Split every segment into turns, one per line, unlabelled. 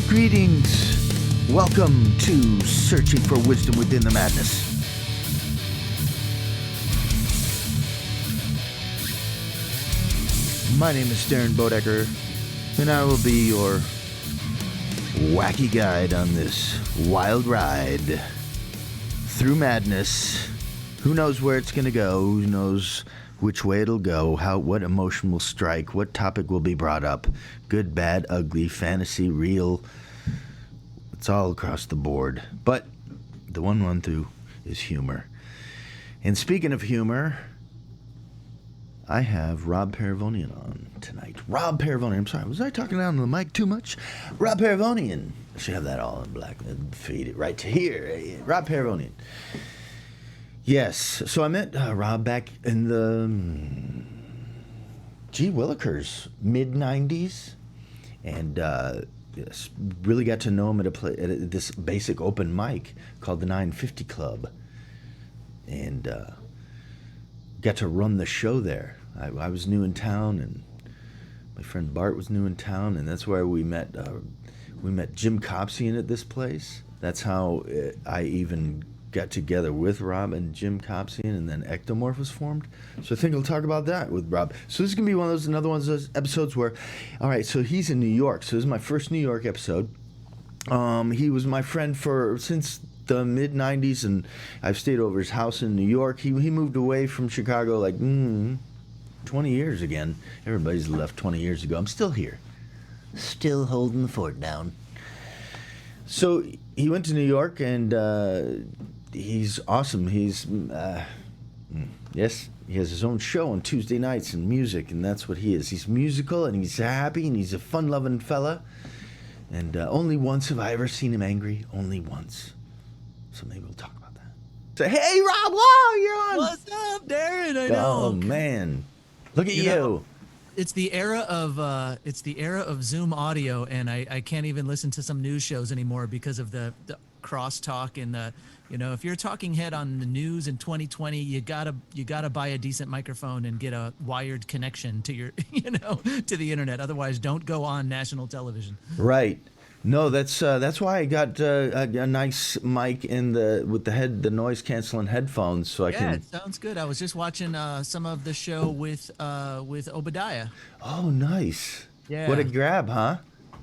Greetings. Welcome to Searching for Wisdom Within the Madness. My name is Darren Bodecker, and I will be your wacky guide on this wild ride through madness. Who knows where it's going to go? Who knows which way it'll go? What emotion will strike? What topic will be brought up? Good, bad, ugly, fantasy, real. It's all across the board. But the one run through is humor. And speaking of humor, I have Rob Paravonian on tonight. Rob Paravonian. I'm sorry, was I talking down the mic too much? Rob Paravonian. I should have that all in black and feed it right to here. Rob Paravonian. Yes. So I met Rob back in the Willikers, mid-90s. And yes, really got to know him at this basic open mic called the 950 Club. And got to run the show there. I was new in town, and my friend Bart was new in town, and that's where we met. We met Jim Copsian at this place. That's how I even got together with Rob and Jim Copsian, and then Ectomorph was formed. So I think I'll talk about that with Rob. So this is gonna be another one of those episodes where, all right, so he's in New York. So this is my first New York episode. He was my friend since the mid-90s, and I've stayed over his house in New York. He moved away from Chicago like 20 years again. Everybody's left 20 years ago. I'm still here. Still holding the fort down. So he went to New York, and he's awesome. Yes, he has his own show on Tuesday nights and music, and that's what he is. He's musical, and he's happy, and he's a fun-loving fella. And only once have I ever seen him angry. Only once. So maybe we'll talk about that. Say, hey, Rob, whoa, you're on.
What's up, Darren? I know.
Oh, man. Look at you.
It's the era of Zoom audio, and I can't even listen to some news shows anymore because of the crosstalk and the, if you're a talking head on the news in 2020, you gotta buy a decent microphone and get a wired connection to your, to the internet. Otherwise, don't go on national television.
Right. No, that's why I got a nice mic with the noise canceling headphones, so I can.
Yeah, it sounds good. I was just watching some of the show with Obadiah.
Oh, nice.
Yeah.
What a grab, huh?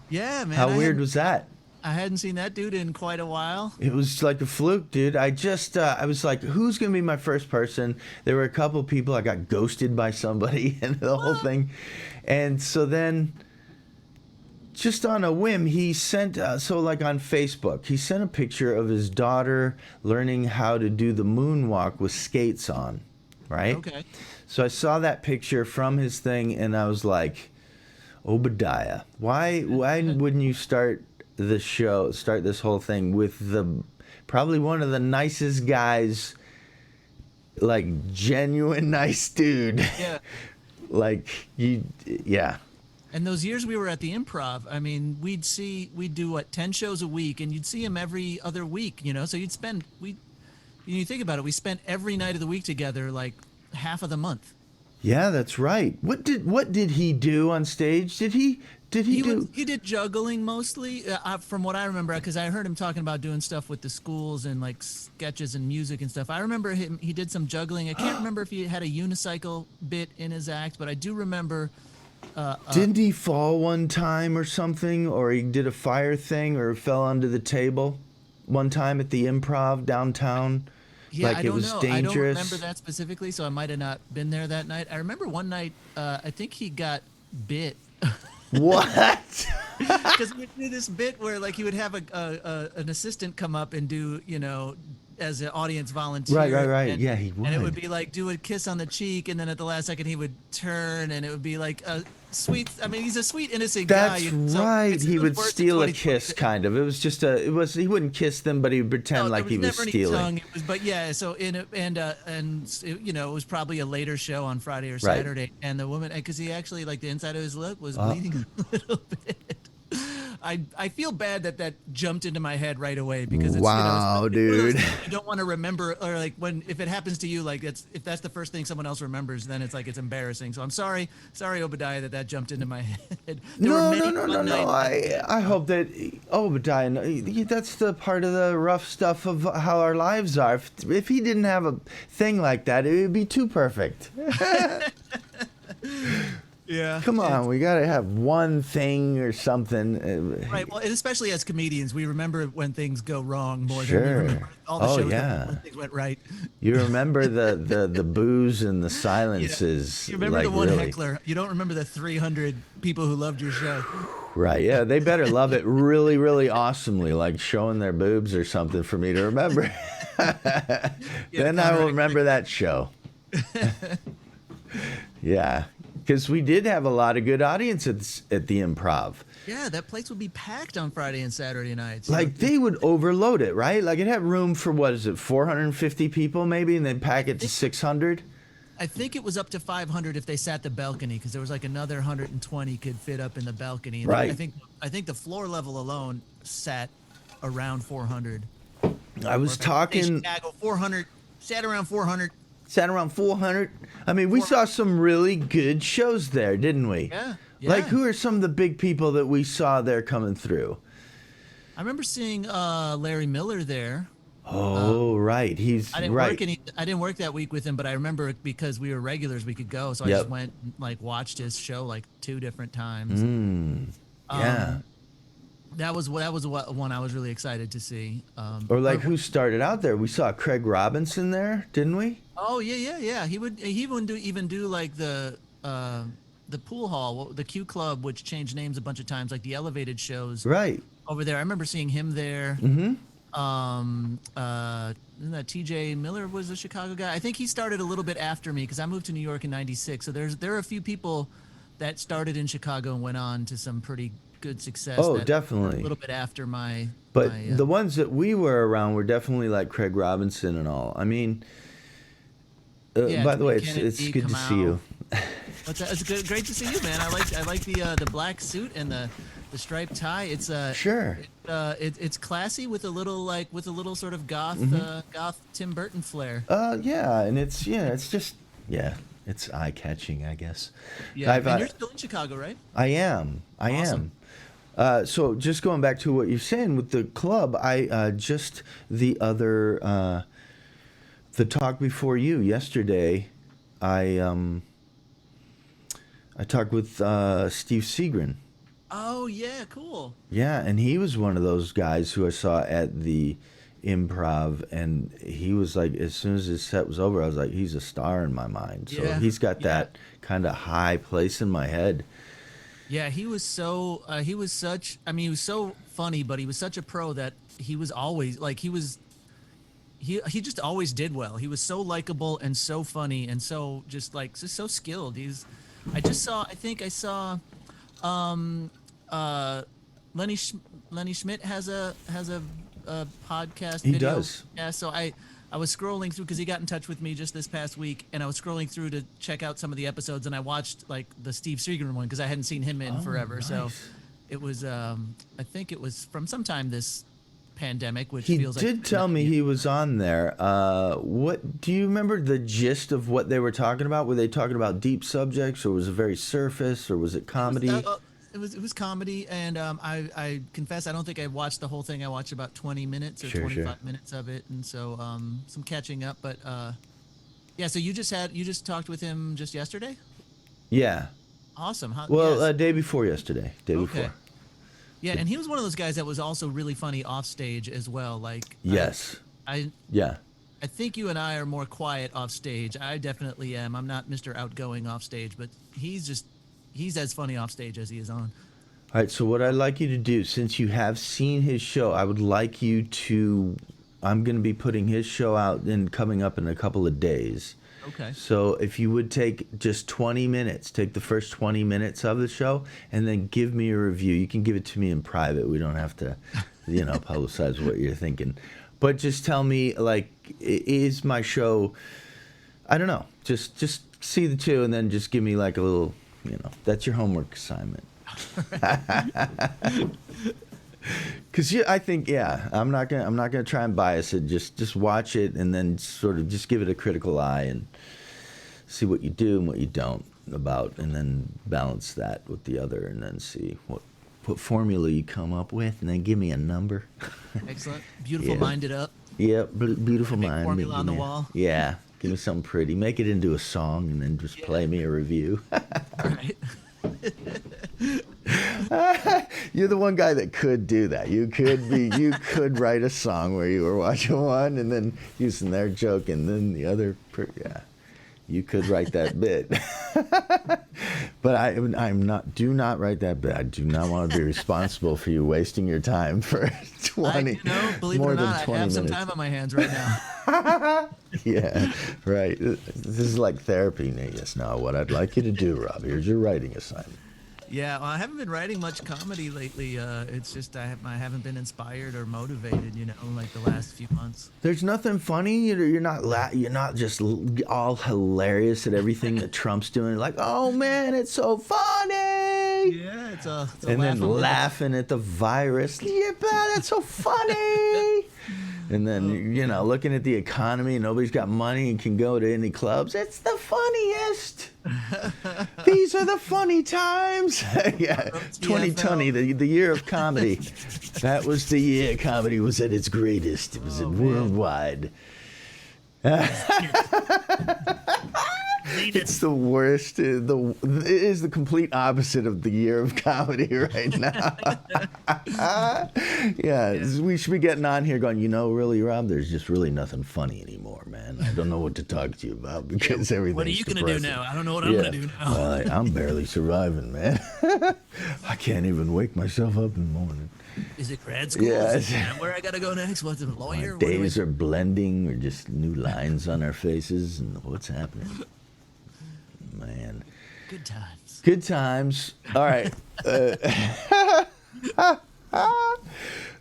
Yeah, man.
How weird was that?
I hadn't seen that dude in quite a while.
It was like a fluke, dude. I was like, who's gonna be my first person? There were a couple of people. I got ghosted by somebody and the whole thing, and so then. Just on a whim, he sent, on Facebook, he sent a picture of his daughter learning how to do the moonwalk with skates on, right? Okay. So I saw that picture from his thing, and I was like, Obadiah, why wouldn't you start this whole thing with probably one of the nicest guys, like, genuine nice dude. Yeah. Yeah.
And those years we were at the Improv, I mean, we'd do 10 shows a week, and you'd see him every other week, so you think about it, we spent every night of the week together, like half of the month. Yeah,
that's right. What did he do on stage? He
did juggling mostly, from what I remember, because I heard him talking about doing stuff with the schools and like sketches and music and stuff. I remember he did some juggling. I can't remember if he had a unicycle bit in his act, but I do remember.
Didn't he fall one time or something, or he did a fire thing, or fell under the table one time at the Improv downtown?
Yeah,
like
I don't
it was
know.
Dangerous.
I don't remember that specifically, so I might have not been there that night. I remember one night, I think he got bit.
What?
Because he would do this bit where, like, he would have an assistant come up and do, as an audience volunteer.
Right.
And,
yeah, he would.
And it would be like, do a kiss on the cheek, and then at the last second he would turn, and it would be like a sweet. I mean, he's a sweet, innocent guy.
That's right. He would steal a kiss, kind of. It was just he wouldn't kiss them, but he would pretend like he was stealing.
But yeah, so it was probably a later show on Friday or Saturday, and the woman, because he actually, like, the inside of his lip was bleeding a little bit. I feel bad that jumped into my head right away because it's
Wow,
it's one of those
dude.
things you don't want to remember, or like if it happens to you, like if that's the first thing someone else remembers, then it's like it's embarrassing. So I'm sorry Obadiah, that jumped into my head. There were
No,
many
no, no, no,
fun
no.
nights.
I hope that Obadiah, that's the part of the rough stuff of how our lives are. If he didn't have a thing like that, it would be too perfect.
Yeah.
Come on, we got to have one thing or something.
Right. Well, and especially as comedians, we remember when things go wrong more than we
Sure.
remember all the
Oh,
shows
yeah.
when things went right.
You remember the boos and the silences.
You remember
like,
the one
really.
heckler. You don't remember the 300 people who loved your show.
Right, yeah, they better love it really, really awesomely, like showing their boobs or something for me to remember. Then I will remember that show. Yeah, because we did have a lot of good audiences at the Improv.
Yeah, that place would be packed on Friday and Saturday nights.
Like, they would overload it, right? Like, it had room for, what is it, 450 people maybe, and they'd pack it to 600?
I think it was up to 500 if they sat the balcony, because there was like another 120 could fit up in the balcony. And
Right.
I think the floor level alone sat around 400.
I was talking...
Chicago, 400, sat around 400.
Sat around 400. I mean, we saw some really good shows there, didn't we?
Yeah.
Like, who are some of the big people that we saw there coming through?
I remember seeing Larry Miller there.
Oh, right. He's
I didn't
right.
I didn't work that week with him, but I remember because we were regulars, we could go. So I
Yep.
just went and, like, watched his show like 2 different times.
Yeah.
That was one I was really excited to see.
Or like, who started out there? We saw Craig Robinson there, didn't we?
Oh yeah. He would even do like the pool hall, the Q Club, which changed names a bunch of times, like the elevated shows.
Right.
Over there, I remember seeing him there.
Mm-hmm.
Isn't that TJ Miller was a Chicago guy? I think he started a little bit after me because I moved to New York in '96. So there are a few people that started in Chicago and went on to some pretty good success.
Oh,
that
definitely.
A little bit after my.
But
my,
the ones that we were around were definitely like Craig Robinson and all. I mean, by the way, it's good to see you.
What's that? It's good, great to see you, man. I like the black suit and the striped tie. It's
Sure.
It's classy with a little sort of goth goth Tim Burton flair.
Yeah, and it's just it's eye catching, I guess.
Yeah, and you're still in Chicago, right?
I am.
Awesome.
So just going back to what you're saying with the club, I just the talk before you yesterday, I talked with Steve Seagren.
Oh yeah, cool.
Yeah, and he was one of those guys who I saw at the Improv, and he was like, as soon as his set was over, I was like, he's a star in my mind. So he's got that kind of high place in my head.
Yeah, he was so he was so funny, but he was such a pro that he was always like he just always did well. He was so likable and so funny and so just so skilled. I think I saw Lenny Schmidt has a podcast.
He
video.
does.
Yeah, so I was scrolling through because he got in touch with me just this past week, and I was scrolling through to check out some of the episodes, and I watched like the Steve Seagren one because I hadn't seen him in forever.
Nice.
So it was I think it was from sometime this pandemic, which
He
feels like
did tell me he was on there. What do you remember the gist of what they were talking about? Were they talking about deep subjects, or was it very surface, or was it comedy?
It was comedy, and I confess I don't think I watched the whole thing. I watched about 20 minutes or 25 minutes of it, and so some catching up. But yeah, so you just talked with him just yesterday?
Yeah.
Awesome.
Day before yesterday. Before.
Yeah, and he was one of those guys that was also really funny off stage as well. Like
Yes.
I think you and I are more quiet off stage. I definitely am. I'm not Mr. Outgoing off stage, but he's as funny off stage as he is on.
All right, so what I'd like you to do, since you have seen his show, I would like you to, I'm going to be putting his show out and coming up in a couple of days.
Okay.
So if you would take just 20 minutes, take the first 20 minutes of the show, and then give me a review. You can give it to me in private. We don't have to, publicize what you're thinking. But just tell me, like, is my show, I don't know, just see the two and then just give me like a little, that's your homework assignment. Because I think, I'm not gonna try and bias it. Just watch it and then sort of just give it a critical eye and see what you do and what you don't about, and then balance that with the other, and then see what formula you come up with, and then give me a number.
Excellent. Beautiful minded up.
Yep, beautiful
Big
mind.
formula on the wall.
Yeah, give me something pretty. Make it into a song, and then just play me a review.
Right.
You're the one guy that could do that. You could write a song where you were watching one and then using their joke, and then the other. You could write that bit. But I'm not. Do not write that bit. I do not want to be responsible for you wasting your time for 20.
Believe
more
it or
than
not,
20
I have some
minutes.
time on my hands right now.
Yeah, right. This is like therapy. Yes. Now, what I'd like you to do, Rob. Here's your writing assignment.
Yeah, well, I haven't been writing much comedy lately. It's just I haven't been inspired or motivated, like the last few months.
There's nothing funny. You're not just all hilarious at everything that Trump's doing. Like, oh man, it's so funny.
Yeah, it's a
and then laughing at the virus. Yeah, that's so funny. And then looking at the economy, nobody's got money and can go to any clubs. It's the funniest. These are the funny times. Yeah, 2020, the year of comedy. That was the year comedy was at its greatest. It was worldwide. It's the worst. It is the complete opposite of the year of comedy right now. We should be getting on here going, really, Rob, there's just really nothing funny anymore, man. I don't know what to talk to you about because everything's
What are you going to do now? I don't know what I'm going to do now.
Well, I'm barely surviving, man. I can't even wake myself up in the morning.
Is it grad school?
Yeah.
Is that where I got to go next? What's a lawyer?
My days are blending, or just new lines on our faces, and what's happening? Man.
Good times.
Good times. All right.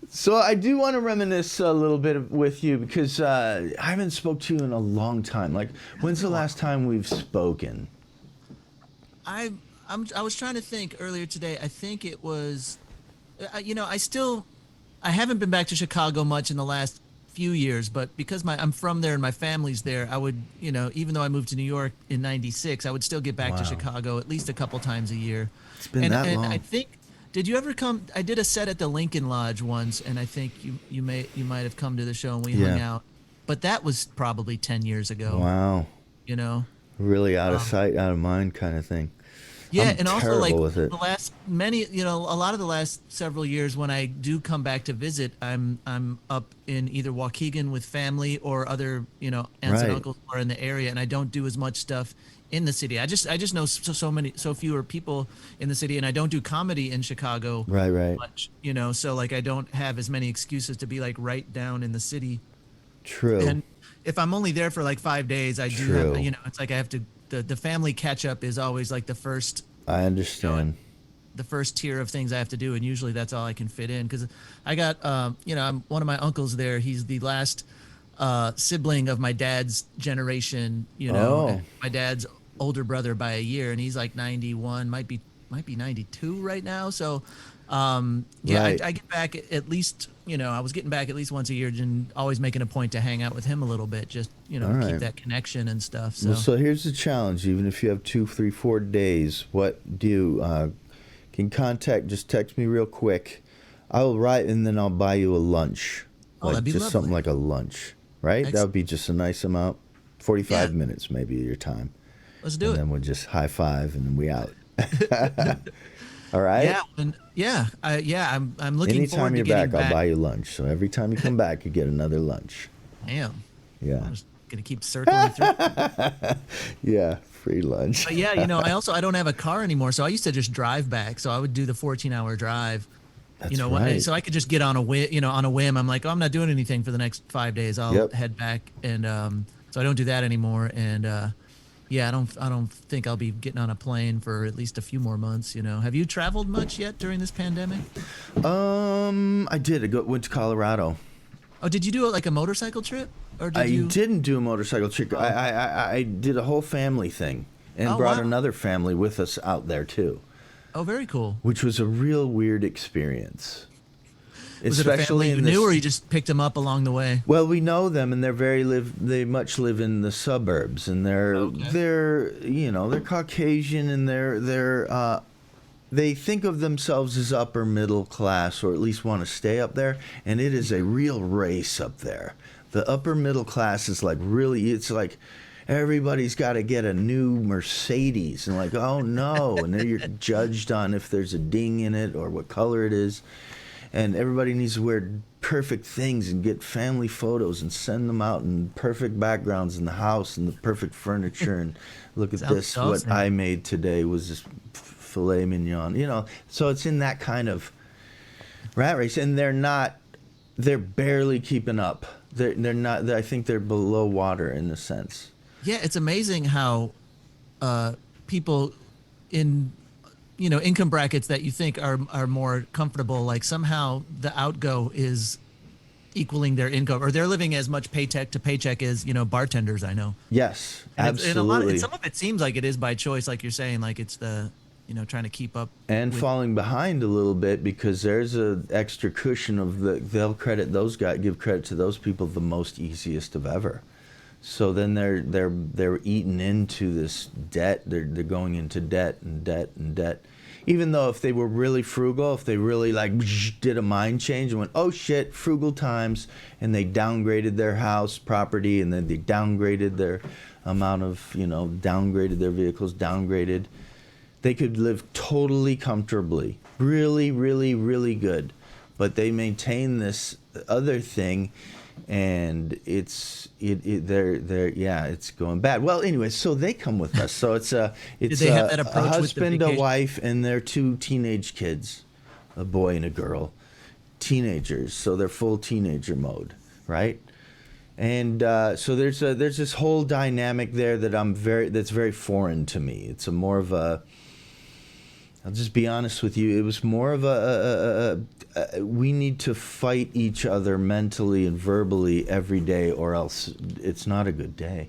So I do want to reminisce a little bit with you because I haven't spoke to you in a long time. Like, when's the last time we've spoken?
I was trying to think earlier today. I think it was, I haven't been back to Chicago much in the last few years, but because I'm from there and my family's there, I would, even though I moved to New York in '96, I would still get back to Chicago at least a couple times a year.
It's been that long.
I think, did you ever come? I did a set at the Lincoln Lodge once, and I think you might have come to the show and we hung out, but that was probably 10 years ago.
Wow. Really out of sight, out of mind kind of thing.
Yeah,
I'm
and also like
with it.
the last a lot of the last several years when I do come back to visit, I'm up in either Waukegan with family or other aunts and uncles who are in the area, and I don't do as much stuff in the city. I just know so fewer people in the city, and I don't do comedy in Chicago much, so like I don't have as many excuses to be like right down in the city.
True.
And if I'm only there for like 5 days, I do have, it's like I have to. The family catch up is always like the first.
I understand.
The first tier of things I have to do, and usually that's all I can fit in because I got, I'm one of my uncles there. He's the last sibling of my dad's generation. My dad's older brother by a year, and he's like 91, might be 92 right now. So, I get back at least. I was getting back at least once a year and always making a point to hang out with him a little bit, just, keep that connection and stuff. So.
Well, so here's the challenge. Even if you have 2, 3, 4 days, what do you can contact, just text me real quick. I'll write and then I'll buy you a lunch.
That'd be
just
lovely.
something like a lunch, right?
Excellent.
That would be just a nice amount. 45 minutes maybe of your time.
Let's do it.
And then we'll just high five and then we out. All right.
Yeah, I'm looking
Anytime
forward to
you're
getting
back, I'll buy you lunch. So every time you come back, you get another lunch.
Damn.
Yeah.
I'm just gonna keep circling through.
Yeah, free lunch.
But yeah, I don't have a car anymore, so I used to just drive back. So I would do the 14-hour drive.
That's right.
So I could just get on a whim. I'm like, I'm not doing anything for the next 5 days. I'll head back, and so I don't do that anymore. And I don't think I'll be getting on a plane for at least a few more months. Have you traveled much yet during this pandemic?
I did. I went to Colorado.
Oh, did you do like a motorcycle trip, or did you?
I didn't do a motorcycle trip.
Oh.
I did a whole family thing and brought another family with us out there too.
Oh, very cool.
which was a real weird experience.
Was it a family you knew, or you just picked them up along the way?
Well, we know them, and they much live in the suburbs, and they're they're Caucasian, and they think of themselves as upper middle class, or at least want to stay up there, and it is a real race up there. The upper middle class is like really, it's like everybody's got to get a new Mercedes, and like, oh no, and then you're judged on if there's a ding in it or what color it is, and everybody needs to wear perfect things and get family photos and send them out in perfect backgrounds in the house and the perfect furniture, and look at this,
awesome.
what I made today was this filet mignon, so it's in that kind of rat race, and they're barely keeping up. They're not, I think they're below water in a sense.
Yeah, it's amazing how people in income brackets that you think are more comfortable, like somehow the outgo is equaling their income, or they're living as much paycheck to paycheck as bartenders I know.
Yes,
and
absolutely.
some of it seems like it is by choice, like you're saying, like it's the trying to keep up
and falling behind a little bit, because there's an extra cushion of they'll credit those guys, give credit to those people the most easiest of ever. So then they're eaten into this debt. They're going into debt and debt and debt. Even though if they were really frugal, if they really did a mind change and went, oh shit, frugal times, and they downgraded their house property, and then they downgraded their amount of, downgraded their vehicles, downgraded, they could live totally comfortably, really, really, really good. But they maintain this other thing, and it's going bad. Well, anyway, so they come with us. So it's a husband, a wife, and their 2 teenage kids, a boy and a girl, teenagers. So they're full teenager mode, right? And so there's this whole dynamic there that's very foreign to me. It's more of a, I'll just be honest with you, it was more of we need to fight each other mentally and verbally every day, or else it's not a good day.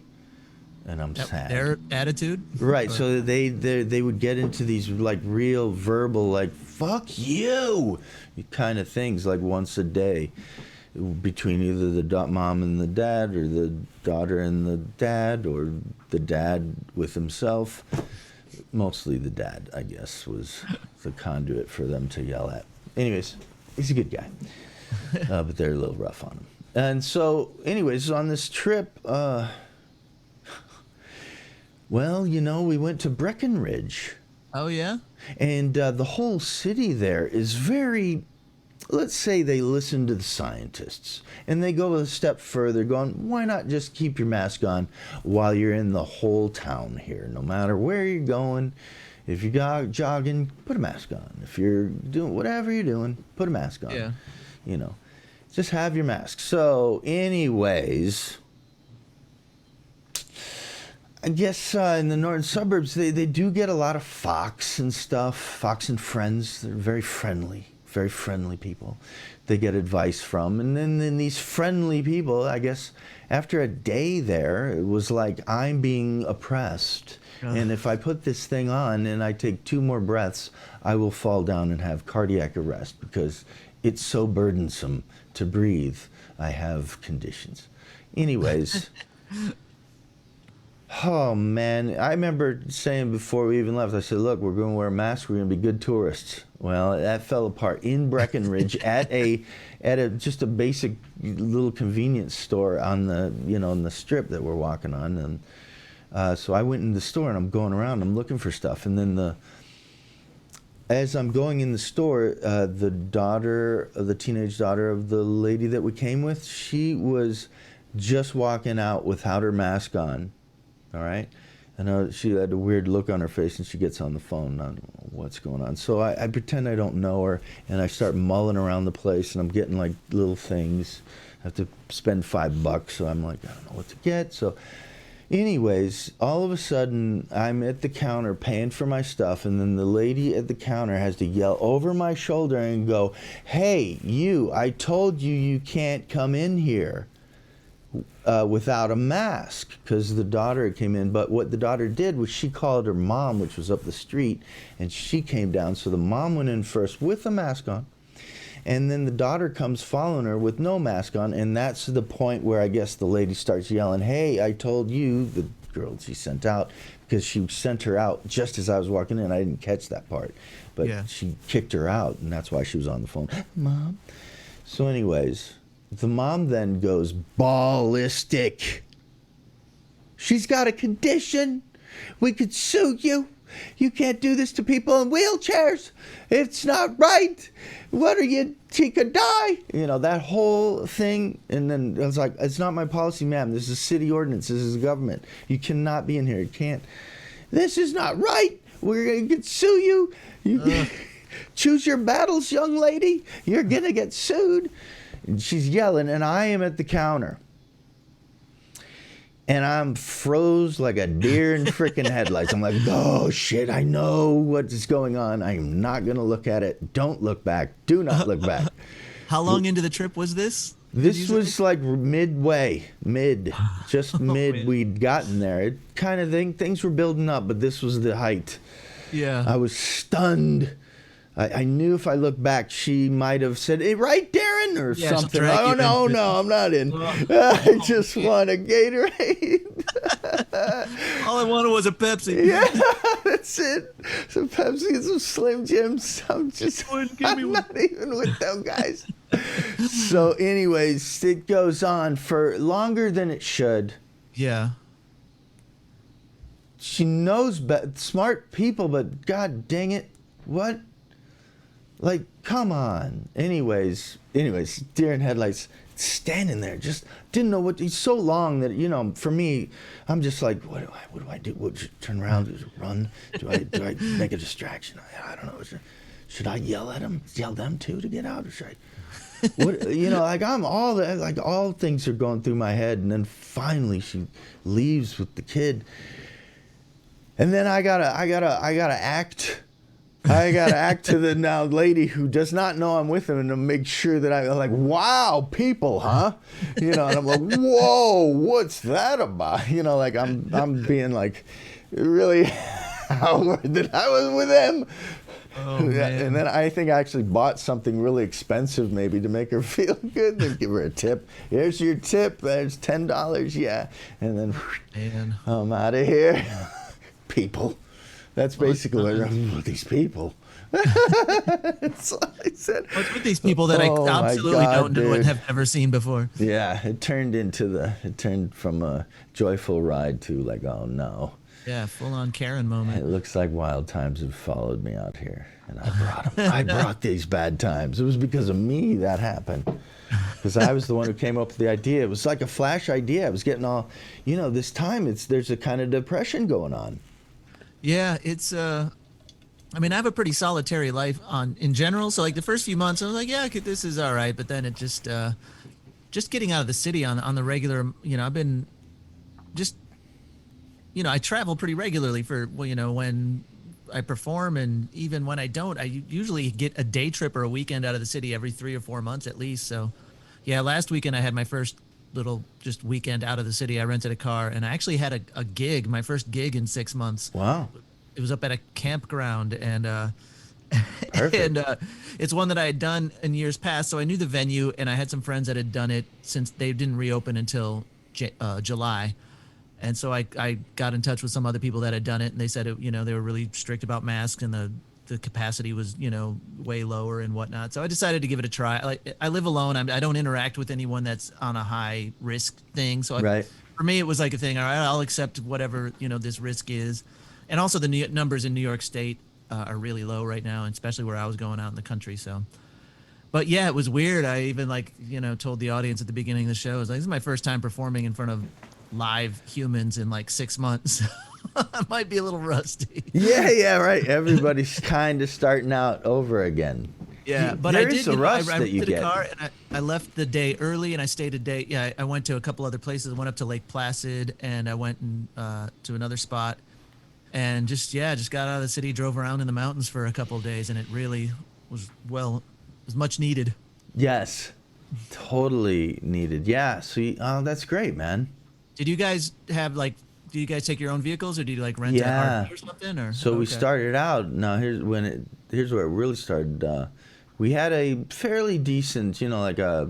And I'm sad.
Their attitude?
Right, so they would get into these real verbal, fuck you kind of things, once a day, between either the mom and the dad, or the daughter and the dad, or the dad with himself. Mostly the dad, I guess, was the conduit for them to yell at. Anyways, he's a good guy, but they're a little rough on him. And so, anyways, on this trip, we went to Breckenridge.
Oh, yeah?
And the whole city there is very, let's say they listen to the scientists, and they go a step further, going, why not just keep your mask on while you're in the whole town here, no matter where you're going. If you're jogging, put a mask on. If you're doing whatever you're doing, put a mask on.
Yeah.
Just have your mask. So anyways, I guess in the northern suburbs, they do get a lot of Fox and stuff, Fox and Friends. They're very friendly people they get advice from. And then these friendly people, I guess, after a day there, it was like, I'm being oppressed. And if I put this thing on and I take 2 more breaths, I will fall down and have cardiac arrest, because it's so burdensome to breathe. I have conditions. Anyways. Oh, man. I remember saying before we even left, I said, look, we're going to wear a mask. We're going to be good tourists. Well, that fell apart in Breckenridge at just a basic little convenience store on the, on the strip that we're walking on. And so I went in the store, and I'm going around. I'm looking for stuff. And then as I'm going in the store, the teenage daughter of the lady that we came with, she was just walking out without her mask on. All right, and she had a weird look on her face, and she gets on the phone. I don't know what's going on. So I pretend I don't know her, and I start mulling around the place, and I'm getting little things. I have to spend $5, so I'm like, I don't know what to get. So, anyways, all of a sudden, I'm at the counter paying for my stuff, and then the lady at the counter has to yell over my shoulder and go, "Hey, you! I told you can't come in here." without a mask because the daughter came in. But what the daughter did was she called her mom, which was up the street, and she came down. So the mom went in first with a mask on. And then the daughter comes following her with no mask on, and that's the point where I guess the lady starts yelling, "Hey, I told you," the girl she sent out, because she sent her out just as I was walking in. I didn't catch that part. But she kicked her out, and that's why she was on the phone. Mom. So anyways, the mom then goes ballistic. "She's got a condition. We could sue you. You can't do this to people in wheelchairs. It's not right. What are you? She could die." You know, that whole thing. And then I was like, "It's not my policy, ma'am. This is city ordinance. This is government. You cannot be in here. You can't. This is not right. We're going to sue you. You choose your battles, young lady. You're going to get sued." And she's yelling, and I am at the counter. And I'm froze like a deer in freaking headlights. I'm like, "Oh, shit, I know what is going on. I am not going to look at it. Don't look back. Do not look back."
How long into the trip was this?
This was like just mid. We'd gotten there. It kind of things were building up, but this was the height.
Yeah.
I was stunned. I knew if I looked back, she might have said, "Hey, right, Darren," or something. "Oh, no, I'm not in. I just want a Gatorade."
All I wanted was a Pepsi.
Yeah, that's it. Some Pepsi and some Slim Jims. I'm not even with them guys. So anyways, it goes on for longer than it should.
Yeah.
She knows smart people, but god dang it, what? Like, come on. Anyways, deer in headlights, standing there, just didn't know what. He's so long that, you know, for me, I'm just like, what do I do? Turn around, run? Do I make a distraction? I don't know. Should I yell at him? Yell them too to get out, or should I? What, you know, like all things are going through my head, and then finally she leaves with the kid, and then I gotta act. I got to act to the now lady who does not know I'm with him, and to make sure that I'm like, "Wow, people, huh?" You know, and I'm like, "Whoa, what's that about?" You know, like I'm being like, really, how that I was with him.
Oh, man.
And then I think I actually bought something really expensive maybe to make her feel good. Then give her a tip. "Here's your tip. There's $10. Yeah." And then I'm out of here. People. That's basically what these people. That's what I said.
What's with these people that I absolutely don't know and have never seen before?
Yeah, it turned from a joyful ride to like, oh no.
Yeah, full on Karen moment.
It looks like wild times have followed me out here, and I brought them. I brought these bad times. It was because of me that happened. Because I was the one who came up with the idea. It was like a flash idea. I was getting all, you know, this time there's a kind of depression going on.
Yeah, it's I mean, I have a pretty solitary life in general. So like the first few months, I was like, yeah, this is all right. But then it just getting out of the city on the regular, you know, I've been just, you know, I travel pretty regularly for, well, you know, when I perform, and even when I don't, I usually get a day trip or a weekend out of the city every 3 or 4 months at least. So yeah, last weekend I had my first little just weekend out of the city. I rented a car, and I actually had a gig, my first gig in 6 months.
Wow.
It was up at a campground, and
Perfect.
and it's one that I had done in years past, so I knew the venue, and I had some friends that had done it since they didn't reopen until July. And so I got in touch with some other people that had done it, and they said it, you know, they were really strict about masks, and the capacity was, you know, way lower and whatnot. So I decided to give it a try. I live alone. I don't interact with anyone that's on a high risk thing. So for me, it was like a thing. All right, I'll accept whatever, you know, this risk is. And also the numbers in New York State are really low right now, and especially where I was going out in the country. So, but yeah, it was weird. I even told the audience at the beginning of the show, I was like, this is my first time performing in front of live humans in like 6 months. I might be a little rusty.
Yeah, right. Everybody's kind of starting out over again.
Yeah, but
there
I did.
Is a rush
I
that you
rented
get.
a car, and I left the day early, and I stayed a day. Yeah, I went to a couple other places. I went up to Lake Placid, and I went to another spot, and just got out of the city, drove around in the mountains for a couple of days, and it really was much needed.
Yes. Totally needed. Yeah. So, oh, that's great, man.
Did you guys have like? Do you guys take your own vehicles, or do you like rent an
Yeah.
RV or something? Or
So we
okay.
started out. Now here's where it really started. We had a fairly decent, like a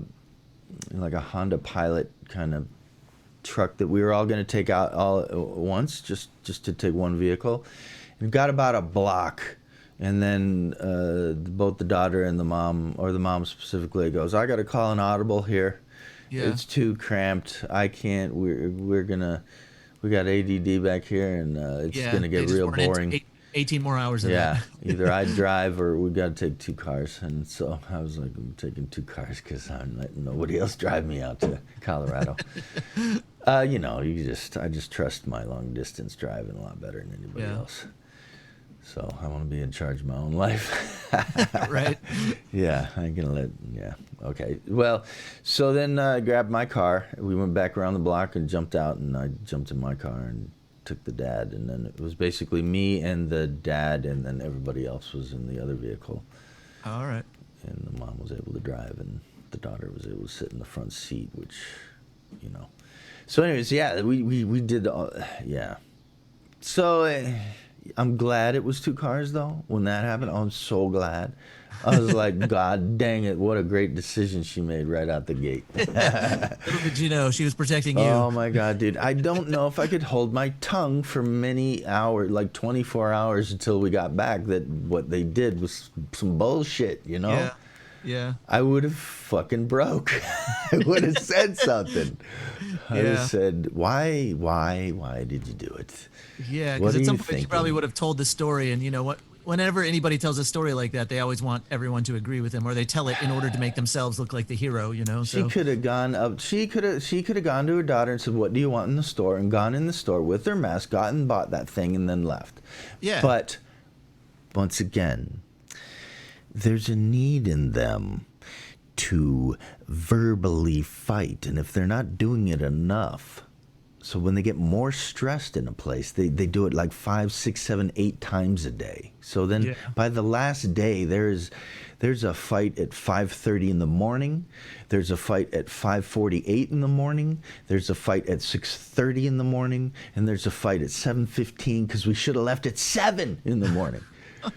Honda Pilot kind of truck that we were all going to take out all at once, just to take one vehicle. And got about a block, and then both the daughter and the mom, or the mom specifically, goes, "I got to call an audible here.
Yeah.
It's too cramped. I can't. We got ADD back here, and it's
Yeah.
gonna
They
get
just
real
weren't into
boring."
18 more hours of
Yeah,
that.
either I drive or we got to take two cars. And so I was like, I'm taking two cars because I'm letting nobody else drive me out to Colorado. I just trust my long distance driving a lot better than anybody
Yeah.
else. So I want to be in charge of my own life.
Right.
Yeah, I ain't gonna yeah, okay. Well, so then I grabbed my car. We went back around the block and jumped out, and I jumped in my car and took the dad. And then it was basically me and the dad, and then everybody else was in the other vehicle.
All right.
And the mom was able to drive, and the daughter was able to sit in the front seat, which, you know. So anyways, yeah, we did, yeah. So I'm glad it was two cars, though. When that happened, I'm so glad. I was like, God dang it, what a great decision she made right out the gate.
Little did you know she was protecting you.
Oh my God, dude. I don't know if I could hold my tongue for many hours, like 24 hours until we got back, that what they did was some bullshit, you know?
Yeah. Yeah.
I would have fucking broke. I would have said something. I would have
Yeah.
said, why did you do it?
Yeah,
What
because
are
at some
you
point you probably
thinking?
would have told the story, and you know what? Whenever anybody tells a story like that, they always want everyone to agree with them, or they tell it in order to make themselves look like the hero. You know,
She
so
could have gone up. She could have gone to her daughter and said, "What do you want in the store?" And gone in the store with their mask, got and bought that thing, and then left.
yeah,
But once again, there's a need in them to verbally fight, and if they're not doing it enough, so when they get more stressed in a place, they do it like 5, 6, 7, 8 times a day. So then
Yeah.
by the last day, there's a fight at 5:30 in the morning. There's a fight at 5:48 in the morning. There's a fight at 6:30 in the morning, and there's a fight at 7:15 because we should have left at 7 in the morning.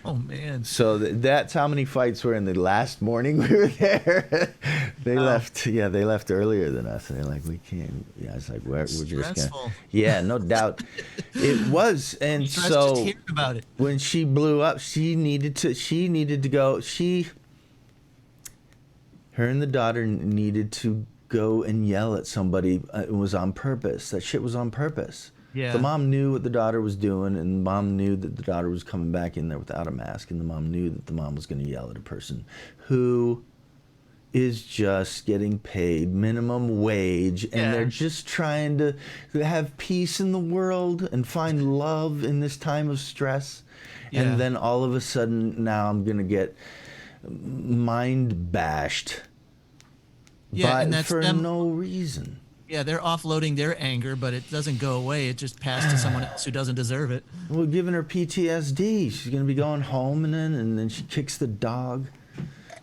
oh man,
So that's how many fights were in the last morning we were there. They left. Yeah, they left earlier than us, and they're like, "We can't." Yeah, it's like we're just gonna.
Stressful.
Yeah, no doubt, it was. And
stress
so
just hearing about it.
when she blew up, she needed to go. Her and the daughter needed to go and yell at somebody. It was on purpose. That shit was on purpose.
Yeah.
The mom knew what the daughter was doing, and the mom knew that the daughter was coming back in there without a mask, and the mom knew that the mom was going to yell at a person who is just getting paid minimum wage, and
Yeah.
they're just trying to have peace in the world and find love in this time of stress.
Yeah.
And then all of a sudden, now I'm going to get mind bashed,
Yeah,
but
and that's
for
them.
no reason.
Yeah, they're offloading their anger, but it doesn't go away. It just passed to someone else who doesn't deserve it.
Well, giving her PTSD. She's gonna be going home, and then she kicks the dog.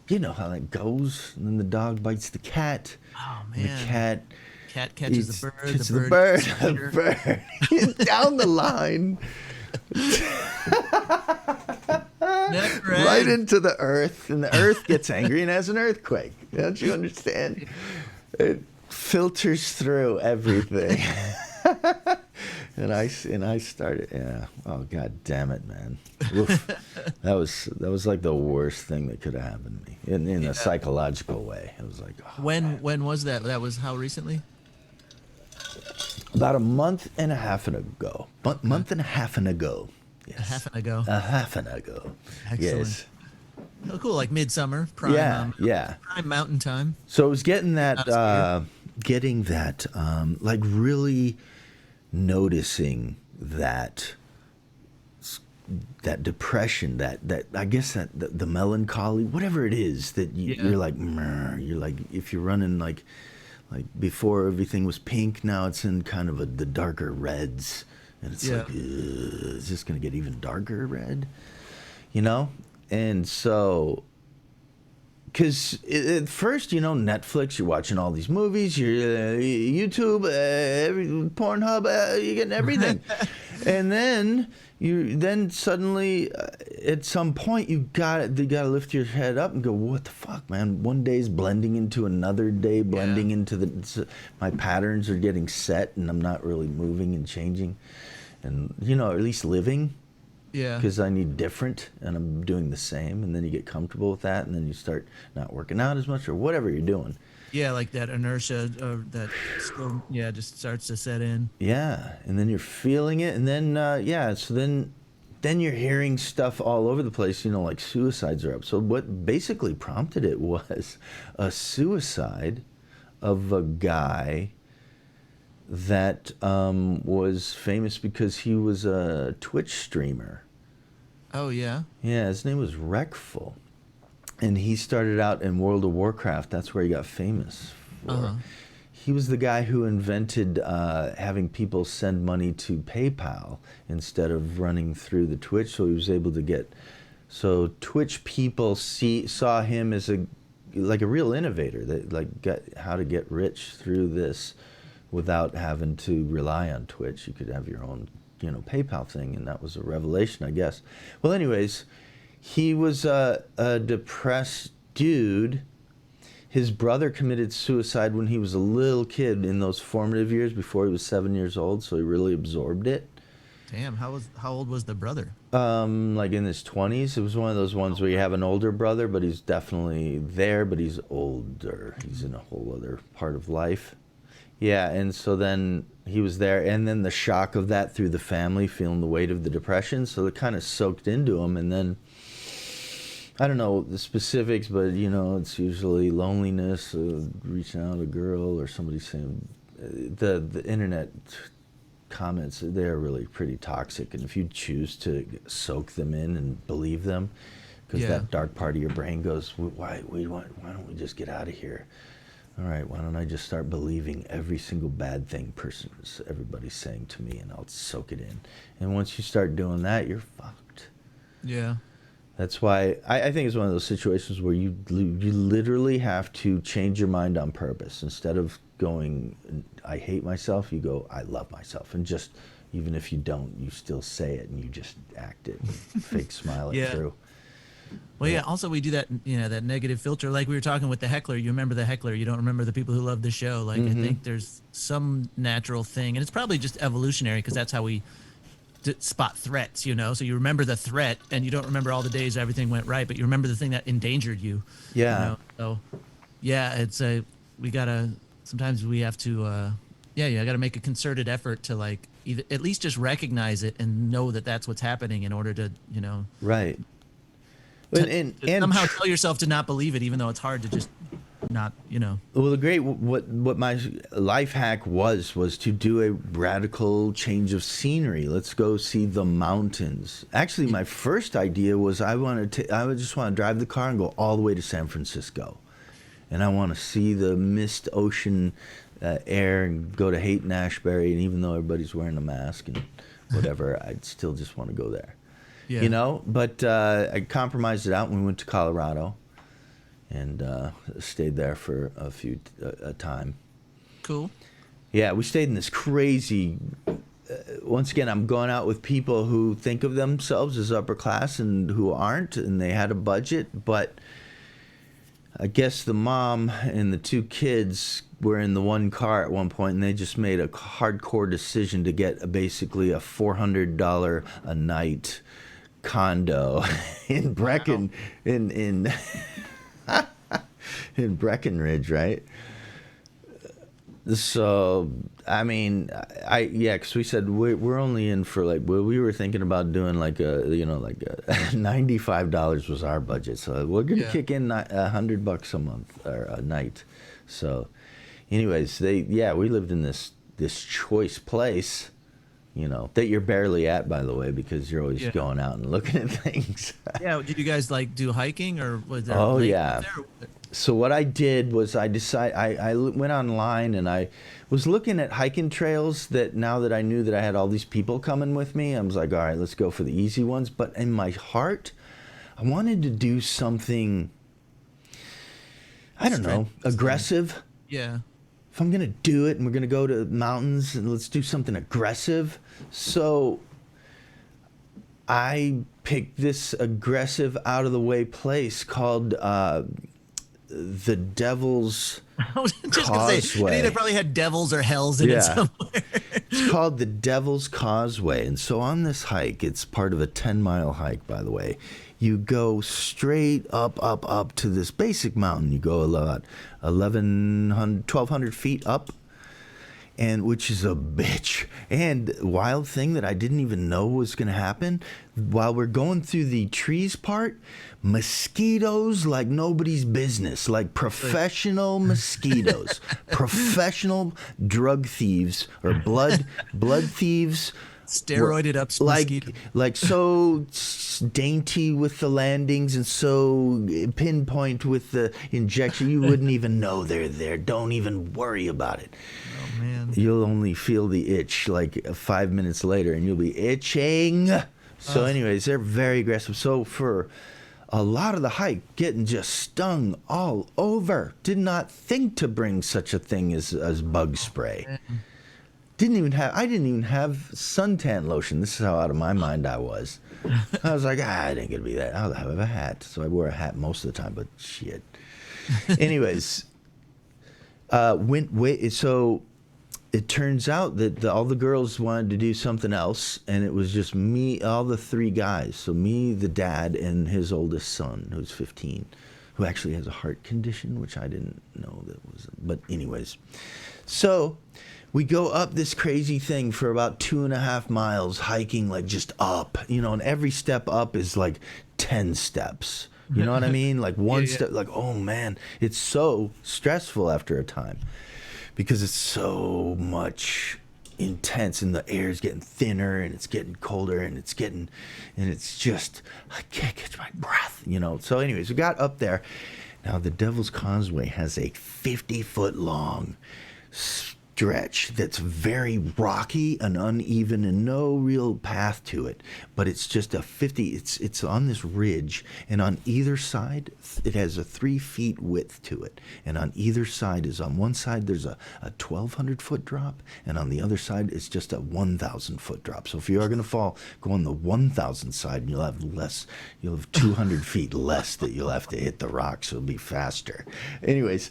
You know how that goes. And then the dog bites the cat.
Oh
And the
man,
cat
cat catches
eats-
the bird.
gets
The
the
bird.
bird.
gets the
The bird. Down the line,
Never
right
ends.
into the earth, and the earth gets angry and has an earthquake. Don't you understand? It filters through everything. And I started, yeah. Oh God damn it, man! Oof. That was like the worst thing that could have happened to me in a psychological way. It was like, oh,
When was that? That was how recently?
about a month and a half ago. Month and a half ago. Yes.
A half an ago.
A half an ago.
Excellent.
Yes.
Oh, cool, like midsummer, prime,
Yeah. Yeah.
prime mountain time.
So it was getting
Not
that,
as
like really noticing that depression, that I guess that the melancholy, whatever it is that
Yeah.
you're like, you're like, if you're running like before everything was pink, now it's in kind of the darker reds, and it's
Yeah.
like, is this gonna get even darker red? You know? And so because at first, Netflix, you're watching all these movies, you're YouTube, Pornhub, you're getting everything. And then suddenly, at some point, you gotta lift your head up and go, what the fuck, man? One day's blending into another day, blending into my patterns are getting set, and I'm not really moving and changing, and or at least living.
Yeah.
Because I need different, and I'm doing the same, and then you get comfortable with that, and then you start not working out as much or whatever you're doing.
Yeah, like that inertia that still, just starts to set in.
Yeah, and then you're feeling it, and then so then you're hearing stuff all over the place. Like suicides are up. So what basically prompted it was a suicide of a guy that was famous because he was a Twitch streamer.
Oh, yeah?
Yeah, his name was Wreckful. And he started out in World of Warcraft. That's where he got famous for.
Uh-huh.
He was the guy who invented having people send money to PayPal instead of running through the Twitch. So he was able to get... So Twitch people saw him as a real innovator that got how to get rich through this without having to rely on Twitch. You could have your own, PayPal thing, and that was a revelation, I guess. Well, anyways, he was a depressed dude. His brother committed suicide when he was a little kid in those formative years before he was 7 years old, so he really absorbed it.
Damn, how old was the brother?
Like in his 20s. It was one of those ones where you have an older brother, but he's definitely there, but he's older. He's in a whole other part of life. Yeah, and so then he was there, and then the shock of that through the family, feeling the weight of the depression, so it kind of soaked into him, and then, I don't know the specifics, but, it's usually loneliness, reaching out to a girl, or somebody saying, the internet comments, they're really pretty toxic, and if you choose to soak them in and believe them, because that dark part of your brain goes, why don't we just get out of here? All right, why don't I just start believing every single bad thing everybody's saying to me, and I'll soak it in. And once you start doing that, you're fucked.
Yeah.
That's why I think it's one of those situations where you literally have to change your mind on purpose. Instead of going, I hate myself, you go, I love myself. And just, even if you don't, you still say it, and you just act it, fake smile it through.
Well, yeah. Also, we do that, that negative filter. Like we were talking with the heckler. You remember the heckler. You don't remember the people who love the show. Like I think there's some natural thing, and it's probably just evolutionary because that's how we spot threats. So you remember the threat, and you don't remember all the days everything went right, but you remember the thing that endangered you.
Yeah.
So, yeah, it's sometimes we have to. I got to make a concerted effort to either at least just recognize it and know that that's what's happening in order to
Right.
And somehow tell yourself to not believe it, even though it's hard to just not,
Well, what my life hack was to do a radical change of scenery. Let's go see the mountains. Actually, my first idea was I would just want to drive the car and go all the way to San Francisco, and I want to see the mist ocean air and go to Haight-Ashbury, and even though everybody's wearing a mask and whatever, I'd still just want to go there.
Yeah.
But I compromised it out when we went to Colorado, and stayed there for a time.
Cool.
Yeah, we stayed in this crazy. Once again, I'm going out with people who think of themselves as upper class and who aren't, and they had a budget, but I guess the mom and the two kids were in the one car at one point, and they just made a hardcore decision to get basically a $400 a night condo in Brecken, in Breckenridge, right? So I mean, because we said we're only in for we were thinking about doing $95 was our budget, so we're gonna kick in $100 a month or a night. So, anyways, we lived in this choice place. That you're barely at, by the way, because you're always going out and looking at things.
Yeah, did you guys do hiking, or was there?
Oh yeah. So what I did was I went online and I was looking at hiking trails that now that I knew that I had all these people coming with me, I was like, all right, let's go for the easy ones. But in my heart, I wanted to do something I don't know, aggressive.
Yeah.
If I'm gonna do it and we're gonna go to mountains and let's do something aggressive. So I picked this aggressive, out of the way place called the Devil's
I was just gonna say,
Causeway.
it either probably had devils or hells in it somewhere.
It's called the Devil's Causeway. And so on this hike, it's part of a 10-mile hike, by the way. You go straight up to this basic mountain. You go about 1,200 feet up, and which is a bitch. And wild thing that I didn't even know was going to happen, while we're going through the trees part, mosquitoes like nobody's business, like professional mosquitoes, professional drug thieves or blood thieves.
Steroided up mosquito.
Like so dainty with the landings and so pinpoint with the injection, you wouldn't even know they're there. Don't even worry about it.
Oh man.
You'll only feel the itch like 5 minutes later, and you'll be itching. So anyways, they're very aggressive. So for a lot of the hike, getting just stung all over. Did not think to bring such a thing as bug spray. I didn't even have suntan lotion. This is how out of my mind I was. I was like, it ain't gonna be that. I'll have a hat. So I wore a hat most of the time, but shit. Anyways, so it turns out that all the girls wanted to do something else, and it was just me, all the three guys. So me, the dad, and his oldest son, who's 15, who actually has a heart condition, which I didn't know that was. But anyways, so we go up this crazy thing for about 2.5 miles, hiking like just up, and every step up is like 10 steps. You know what I mean? Like one step, like, oh man, it's so stressful after a time because it's so much intense and the air is getting thinner and it's getting colder and it's just, I can't catch my breath, So anyways, we got up there. Now the Devil's Causeway has a 50-foot long stretch that's very rocky and uneven and no real path to it, but it's just it's on this ridge, and on either side it has a 3 feet width to it, and on either side is, on one side there's a 1,200 foot drop, and on the other side it's just a 1,000 foot drop. So if you are going to go on the 1,000 side, and you'll have 200 feet less that you'll have to hit the rocks, so it'll be faster. Anyways,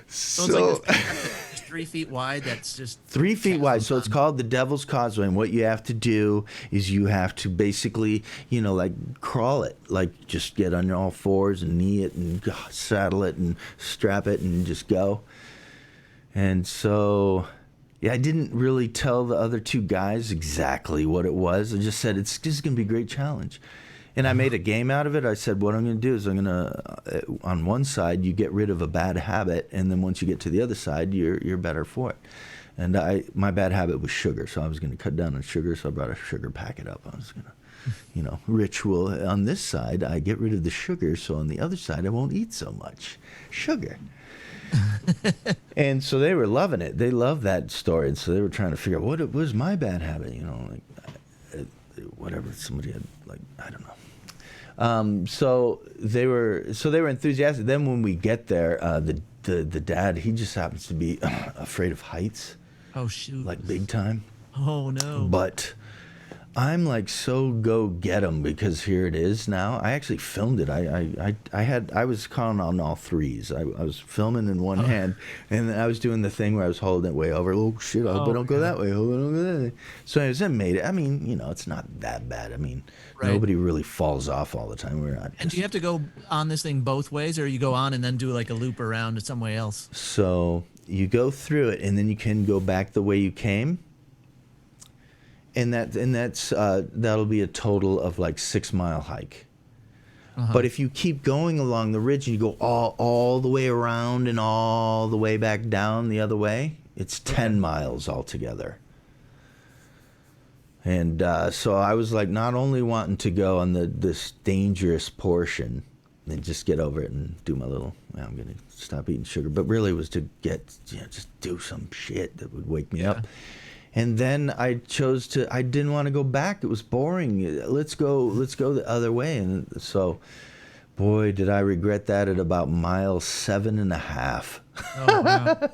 so
it's like 3 feet wide. That's just
3 feet wide. So it's called the Devil's Causeway. And what you have to do is you have to basically, like crawl it, like just get on all fours and knee it and saddle it and strap it and just go. And so, I didn't really tell the other two guys exactly what it was. I just said, it's just going to be a great challenge. And I made a game out of it. I said, what I'm going to do is I'm going to, on one side, you get rid of a bad habit, and then once you get to the other side, you're better for it. And my bad habit was sugar, so I was going to cut down on sugar, so I brought a sugar packet up. I was going to, ritual. On this side, I get rid of the sugar, so on the other side, I won't eat so much sugar. And so they were loving it. They loved that story, and so they were trying to figure out what was my bad habit, whatever somebody had, I don't know. So they were enthusiastic. Then when we get there, the dad, he just happens to be afraid of heights.
Oh shoot!
Like big time.
Oh no!
But I'm like, so go get him, because here it is now. I actually filmed it. I was calling on all threes. I was filming in one hand, and then I was doing the thing where I was holding it way over. Oh shit! I hope I don't go that way. I hope I don't go that way. So anyways, I made it. I mean, it's not that bad. I mean, nobody really falls off all the time. We're not.
And do you have to go on this thing both ways, or you go on and then do like a loop around to somewhere else?
So you go through it, and then you can go back the way you came. And that'll be a total of like 6 mile hike. But if you keep going along the ridge and you go all the way around and all the way back down the other way, it's 10 miles altogether. And so I was like, not only wanting to go on this dangerous portion and just get over it and do my little, I'm going to stop eating sugar, but really was to just do some shit that would wake me up. And then I didn't want to go back. It was boring. Let's go the other way. And so Boy, did I regret that at about mile 7.5.
Oh wow.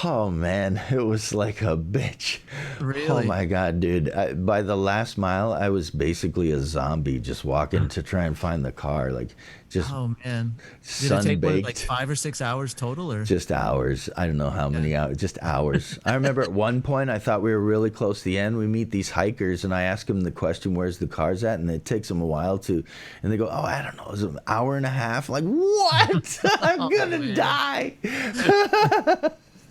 Oh man, it was like a bitch. Oh
Really?
my god, dude! By the last mile, I was basically a zombie, just walking to try and find the car, like just
Oh man. Did it take what, like
sunbaked.
5 or 6 hours total, or?
Just hours. I don't know how
Yeah.
many hours. Just hours. I remember at one point I thought we were really close to the end. We meet these hikers, and I ask them the question, "Where's the cars at?" And it takes them a while to, and they go, "Oh, I don't know. It's an hour and a half." Like what? I'm
Oh
gonna
man.
die.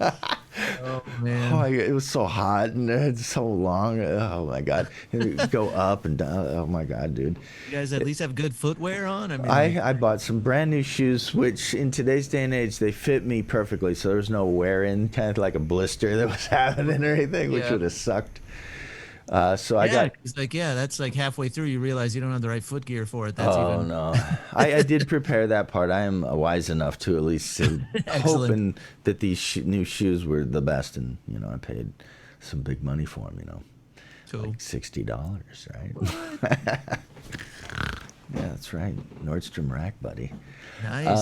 Oh
Oh,
man.
it was so hot and it's so long. Oh my god, and go up and down. Oh my god, dude.
You guys at least have good footwear on? I mean, like,
I bought some brand new shoes, which in today's day and age they fit me perfectly. So there was no wear in, kind of like a blister that was happening or anything, which
yeah.
would have sucked. So I
Yeah,
got.
it's like, yeah, that's like halfway through you realize you don't have the right foot gear for it. That's
Oh
even
no, I did prepare that part. I am wise enough to at least
excellent.
hoping that these new shoes were the best, and I paid some big money for them.
Cool.
Like $60, right? Yeah, that's right. Nordstrom Rack, buddy.
Nice.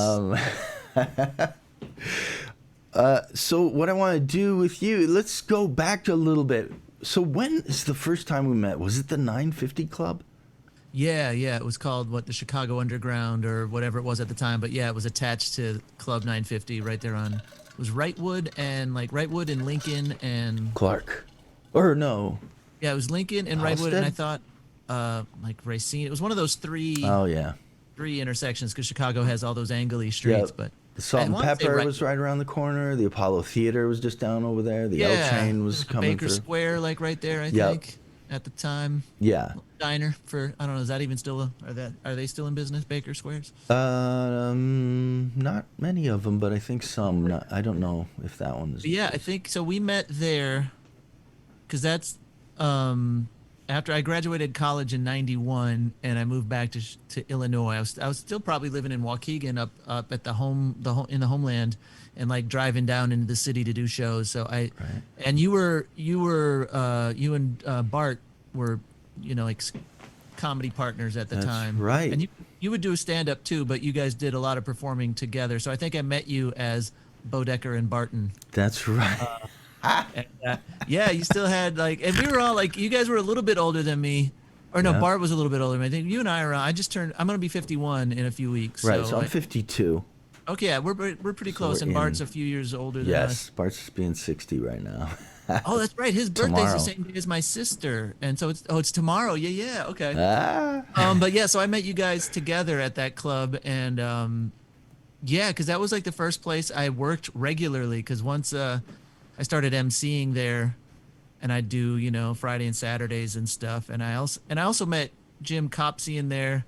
So what I want to do with you, let's go back a little bit. So when is the first time we met? Was it the 950 Club?
Yeah, it was called what, the Chicago Underground or whatever it was at the time, but yeah, it was attached to Club 950 right there on, it was Wrightwood and Lincoln and
Clark. Or no.
yeah, it was Lincoln and Wrightwood, and I
Halsted?
thought like Racine. It was one of those
Oh, yeah.
three intersections because Chicago has all those angly
Yep.
streets, but
The Salt
I
and
wanna say
Pepper
Wright-
was right around the corner. The Apollo Theater was just down over there. The L
yeah,
train
there
was
was a
coming
Baker
through.
Square like right there, I
Yep.
think, at the time.
Yeah.
Diner for, I don't know, is that even still are they still in business, Baker Squares?
Not many of them, but I think some. Not, I don't know if that one is.
But yeah, I think so. We met there because that's after I graduated college in '91 and I moved back to Illinois. I was still probably living in Waukegan up at in the homeland, and like driving down into the city to do shows. So
Right.
and you and Bart were, like comedy partners at the
That's
time.
right.
And you would do a stand up too, but you guys did a lot of performing together. So I think I met you as Bodecker and Barton.
That's right.
And, yeah, you still had like, and we were all like, you guys were a little bit older than me, or no,
Yeah.
Bart was a little bit older than me. I think you and I are. I'm gonna be 51 in a few weeks.
Right. So I'm
like,
52.
okay, yeah, we're pretty
So
close,
we're
and Bart's
in-
a few years older than
Yes.
us.
Bart's being 60 right now.
Oh, that's right. His birthday's
Tomorrow.
the same day as my sister, and so it's tomorrow. Yeah, okay.
Ah.
But yeah, so I met you guys together at that club, and yeah, because that was like the first place I worked regularly. Because once I started emceeing there, and I do Friday and Saturdays and stuff, and I also met Jim Copsey in there,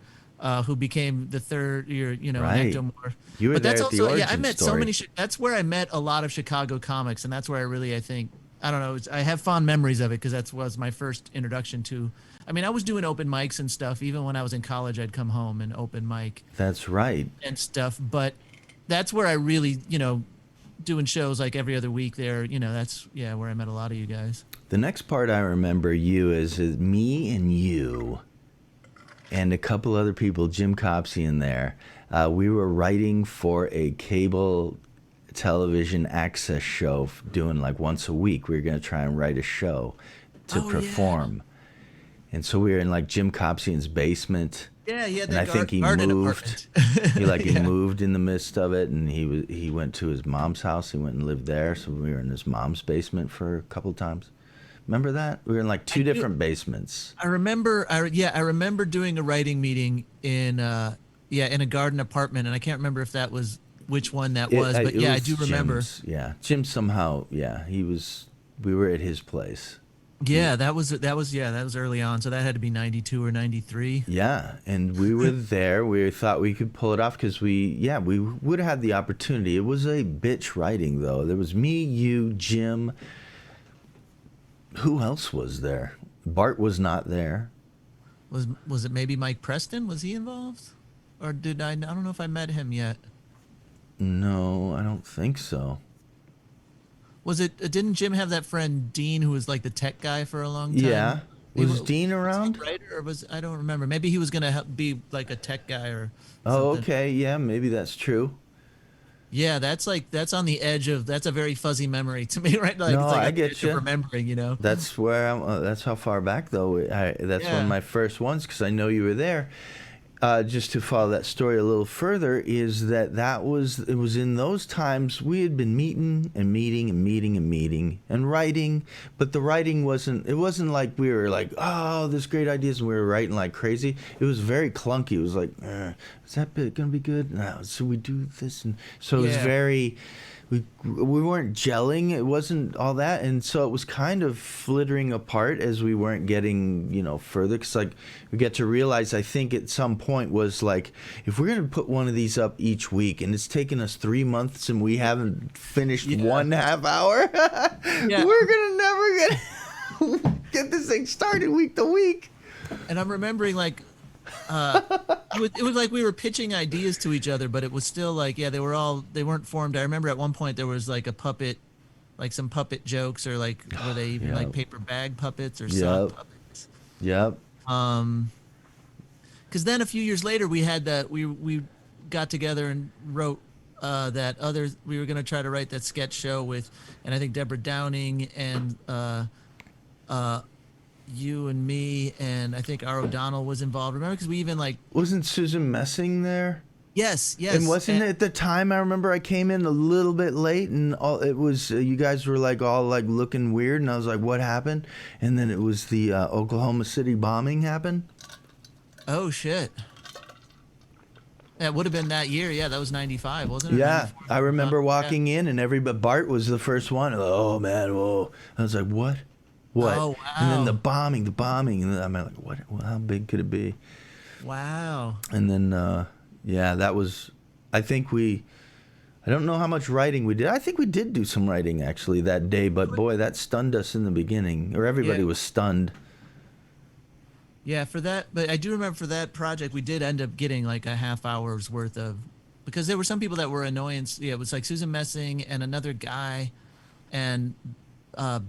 who became the third year
Right.
Ectomorph.
You were
But that's
there at the
also, yeah, I
origin
met so
story.
many. That's where I met a lot of Chicago comics, and that's where I think. I don't know. I have fond memories of it because that was my first introduction to. I mean, I was doing open mics and stuff. Even when I was in college, I'd come home and open mic
That's right.
and stuff. But that's where I really, doing shows like every other week there. That's where I met a lot of you guys.
The next part I remember you is me and you and a couple other people, Jim Copsey in there. We were writing for a cable television access show, doing like once a week. We were going to try and write a show to
Oh, yeah.
perform. And so we were in like Jim Copsey's basement.
Yeah, yeah.
And I think he
garden
moved.
apartment.
He moved in the midst of it, and he went to his mom's house. He went and lived there. So we were in his mom's basement for a couple times. Remember that? We were in like two different basements.
I remember. I remember doing a writing meeting in a garden apartment, and I can't remember if that was which one that was, but
It
yeah, I
was
do remember.
Jim's, yeah, Jim somehow. Yeah, we were at his place.
Yeah, that was early on, so that had to be 92 or 93.
Yeah, and we were there. We thought we could pull it off because we would have had the opportunity. It was a bitch writing though. There was me, you, Jim. Who else was there? Bart was not there.
Was it maybe Mike Preston? Was he involved, or did I? I don't know if I met him yet.
No, I don't think so.
Was it? Didn't Jim have that friend Dean who was like the tech guy for a long time?
Yeah, Was Dean
Was he
around?
a writer or was I don't remember. Maybe he was gonna be like a tech guy or
Oh,
something.
okay. Yeah, maybe that's true.
Yeah, that's on the edge of that's a very fuzzy memory to me, right? Like
No,
it's like
I
on the
get
edge of
you.
remembering, you know?
That's where I'm. That's how far back though. That's one of
Yeah.
my first ones because I know you were there. Just to follow that story a little further, is that was it was in those times we had been meeting and meeting and meeting and meeting and writing, but the writing wasn't like we were like, oh, there's great ideas and we were writing like crazy. It was very clunky. It was like, is that bit gonna be good? No, so we do this, and so it was
Yeah.
very. We weren't gelling. It wasn't all that, and so it was kind of flittering apart as we weren't getting further. Because like we get to realize, I think at some point was like, if we're gonna put one of these up each week, and it's taken us 3 months, and we haven't finished
Yeah.
1/2 hour,
Yeah.
we're gonna never get this thing started week to week.
And I'm remembering like it was like we were pitching ideas to each other, but it was still like, yeah, they weren't formed. I remember at one point there was like a puppet, like some puppet jokes, or like were they even like
Yep.
paper bag puppets or
Yep.
sock puppets?
Yep.
Because then a few years later we had that we got together and wrote that other we were going to try to write that sketch show with, and I think Deborah Downing and you and me, and I think R. O'Donnell was involved. Remember, because we even like
Wasn't Susan Messing there?
yes.
And wasn't it at the time? I remember I came in a little bit late, and it was you guys were like all like looking weird, and I was like, "What happened?" And then it was the Oklahoma City bombing happened.
Oh shit. That would have been that year. Yeah, that was 95, wasn't it?
Yeah,
94?
I remember
Yeah.
walking in, and everybody. Bart was the first one. Oh man, whoa! I was like, "What? What?"
Oh,
And then
wow.
the bombing, and then I'm like, "What? Well, how big could it be?"
Wow.
And then yeah, that was. I think I don't know how much writing we did. I think we did do some writing actually that day, but boy, that stunned us in the beginning, or everybody
Yeah.
was stunned.
Yeah, for that, but I do remember for that project, we did end up getting like a half hour's worth of, because there were some people that were annoyance. Yeah, it was like Susan Messing and another guy, and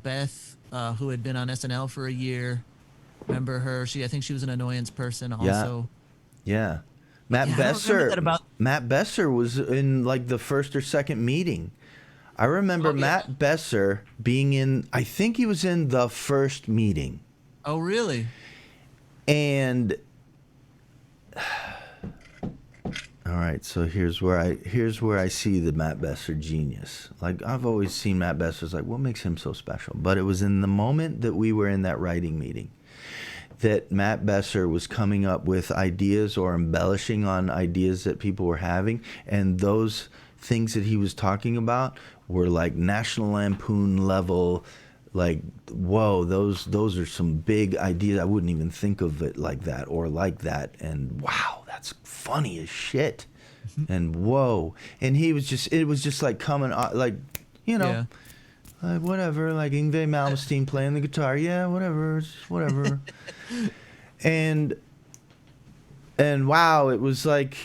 Beth, who had been on SNL for a year. Remember her? I think she was an annoyance person also.
Yeah. Matt
Yeah, I don't remember
Besser.
that about-
Matt Besser was in like the first or second meeting. I remember
Oh, yeah.
Matt Besser being in. I think he was in the first meeting,
Oh, really?
and all right. So here's where I see the Matt Besser genius. Like I've always seen Matt Besser's like, what makes him so special? But it was in the moment that we were in that writing meeting that Matt Besser was coming up with ideas or embellishing on ideas that people were having, and those things that he was talking about were like National Lampoon level, like, whoa, those are some big ideas. I wouldn't even think of it like that or like that, and wow, that's funny as shit. And whoa, and it was just like coming like,
Yeah.
like whatever, like Yngwie Malmsteen playing the guitar, yeah, whatever, it's whatever. and wow, it was like